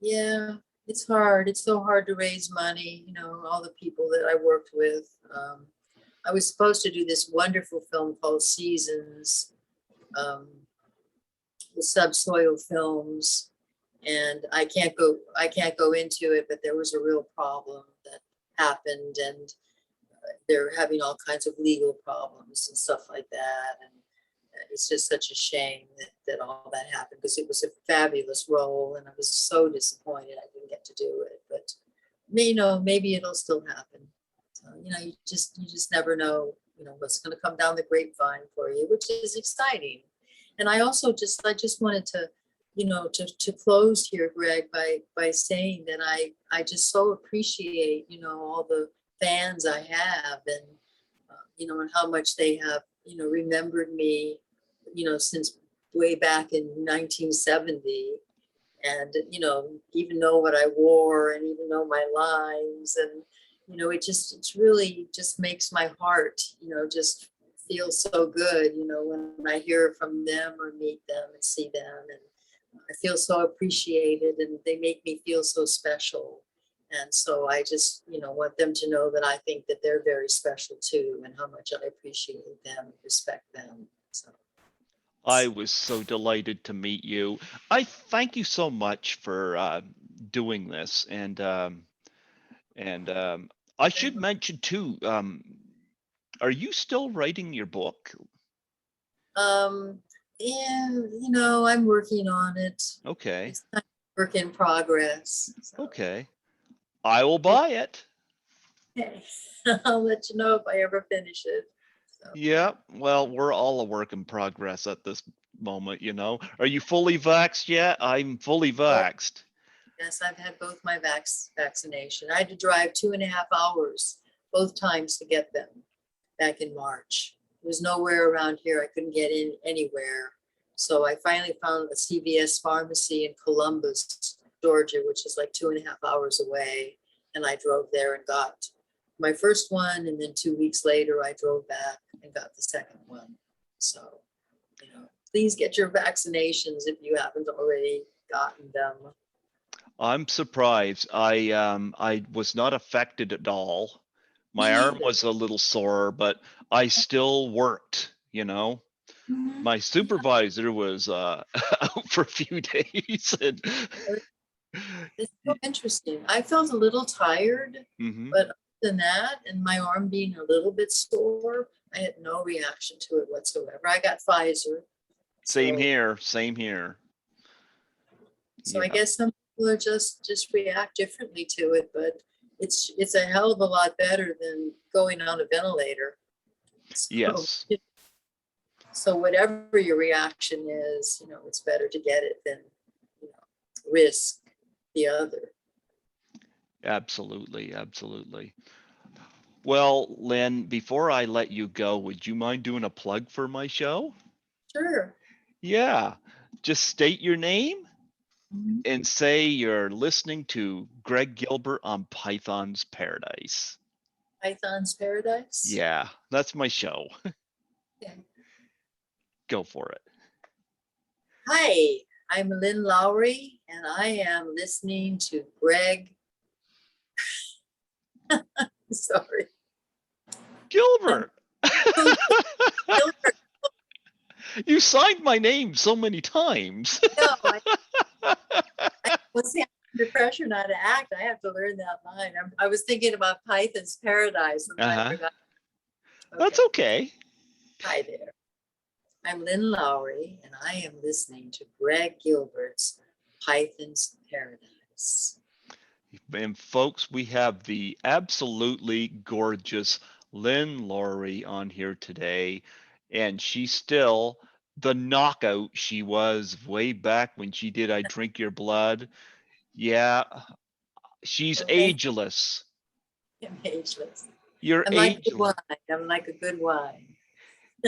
Yeah, it's hard. It's so hard to raise money. You know, all the people that I worked with. I was supposed to do this wonderful film called Seasons, um, the subsoil films, and I can't go into it, but there was a real problem that happened, and they're having all kinds of legal problems and stuff like that. And it's just such a shame that all that happened, because it was a fabulous role, and I was so disappointed I didn't get to do it. But maybe it'll still happen. So, you just never know, what's going to come down the grapevine for you, which is exciting. And I just wanted to, to close here, Greg, by saying that I just so appreciate, all the fans I have, and, and how much they have, remembered me, since way back in 1970. And, even know what I wore, and even know my lines. And, it's really just makes my heart, just feel so good, when I hear from them or meet them and see them. And I feel so appreciated, and they make me feel so special. And so I just, want them to know that I think that they're very special too, and how much I appreciate them and respect them. So. I was so delighted to meet you. I thank you so much for doing this, and I should mention too. Are you still writing your book? Yeah, I'm working on it. Okay. It's kind of work in progress. So. Okay. I will buy it. Okay. I'll let you know if I ever finish it. So. Yeah. Well, we're all a work in progress at this moment, Are you fully vaxxed yet? I'm fully vaxxed. Yes, I've had both my vaccination. I had to drive 2.5 hours both times to get them back in March. There was nowhere around here I couldn't get in anywhere. So I finally found a CVS pharmacy in Columbus, Georgia, which is like 2.5 hours away. And I drove there and got my first one. And then 2 weeks later, I drove back and got the second one. So, please get your vaccinations if you haven't already gotten them. I'm surprised. I was not affected at all. My arm was a little sore, but I still worked, Mm-hmm. My supervisor was out for a few days. And it's so interesting. I felt a little tired, but other than that, and my arm being a little bit sore, I had no reaction to it whatsoever. I got Pfizer. Same here. So I guess some people are just react differently to it, but it's a hell of a lot better than going on a ventilator. So, yes. So whatever your reaction is, it's better to get it than risk the other. Absolutely. Well, Lynn, before I let you go, would you mind doing a plug for my show? Sure. Yeah. Just state your name and say you're listening to Greg Gilbert on Python's Paradise. Python's Paradise? Yeah, that's my show. Okay. Go for it. Hi, I'm Lynn Lowry, and I am listening to Greg. Sorry. Gilbert. Gilbert. You signed my name so many times. No, I was under pressure not to act. I have to learn that line. I was thinking about Python's Paradise, and I forgot. Okay. That's okay. Hi there. I'm Lynn Lowry, and I am listening to Greg Gilbert's Python's Paradise. And folks, we have the absolutely gorgeous Lynn Lowry on here today, and she's still the knockout she was way back when she did I Drink Your Blood. Yeah, she's ageless. I'm ageless. You're I'm like ageless. Wine. I'm like a good wine.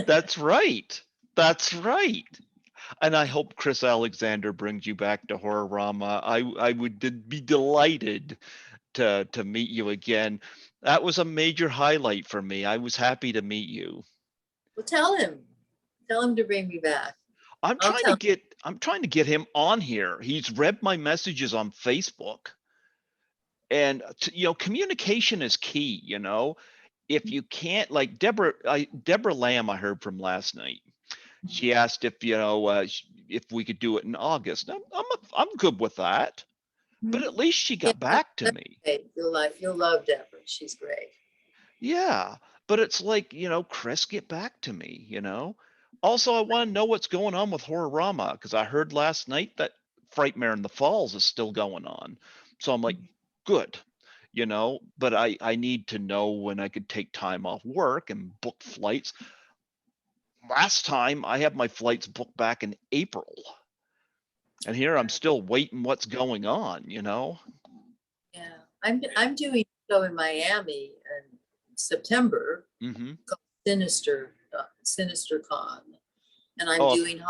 That's right. And I hope Chris Alexander brings you back to Horrorama. I would be delighted to meet you again. That was a major highlight for me. I was happy to meet you. Well, tell him to bring me back. I'm trying to get him on here. He's read my messages on Facebook. And communication is key, If you can't, like Deborah Lamb I heard from last night. She asked if, if we could do it in August. I'm good with that. But Mhm. at least she Yeah, got back to me. okay. You'll love Deborah. She's great. Yeah. But it's like, Chris, get back to me. Also, I want to know what's going on with Horrorama because I heard last night that Frightmare in the Falls is still going on. So I'm like, good, but I need to know when I could take time off work and book flights. Last time I had my flights booked back in April. And here I'm still waiting what's going on. Yeah, I'm doing a show in Miami in September Mm-hmm. called Sinister Con, and I'm Oh, doing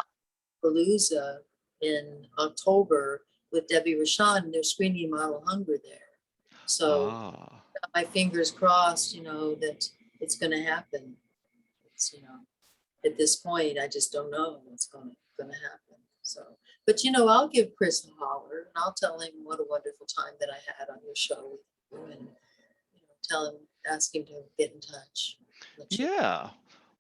Palooza in October with Debbie Rashan. And they're screening Model Hunger there. So ah, my fingers crossed, that it's going to happen. It's, at this point, I just don't know what's going to happen. So, but I'll give Chris a holler and I'll tell him what a wonderful time that I had on your show with you, and tell him, ask him to get in touch. yeah.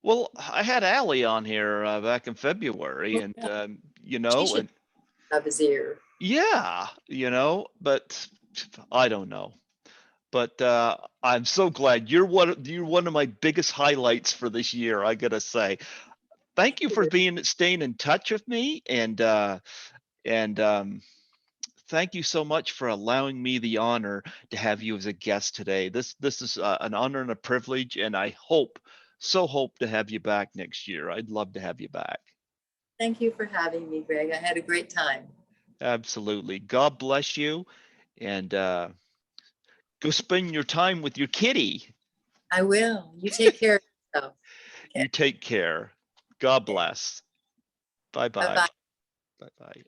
Well, I had Allie on here back in February, and She should and have his ear. yeah, but I don't know. But I'm so glad you're one of my biggest highlights for this year. I gotta say, thank you for staying in touch with me, and thank you so much for allowing me the honor to have you as a guest today. This is an honor and a privilege, and I hope to have you back next year. I'd love to have you back. Thank you for having me, Greg. I had a great time. Absolutely. God bless you, and go spend your time with your kitty. I will. You take care of yourself. Okay. You take care. God Okay. bless. Bye bye. Bye-bye. Bye bye.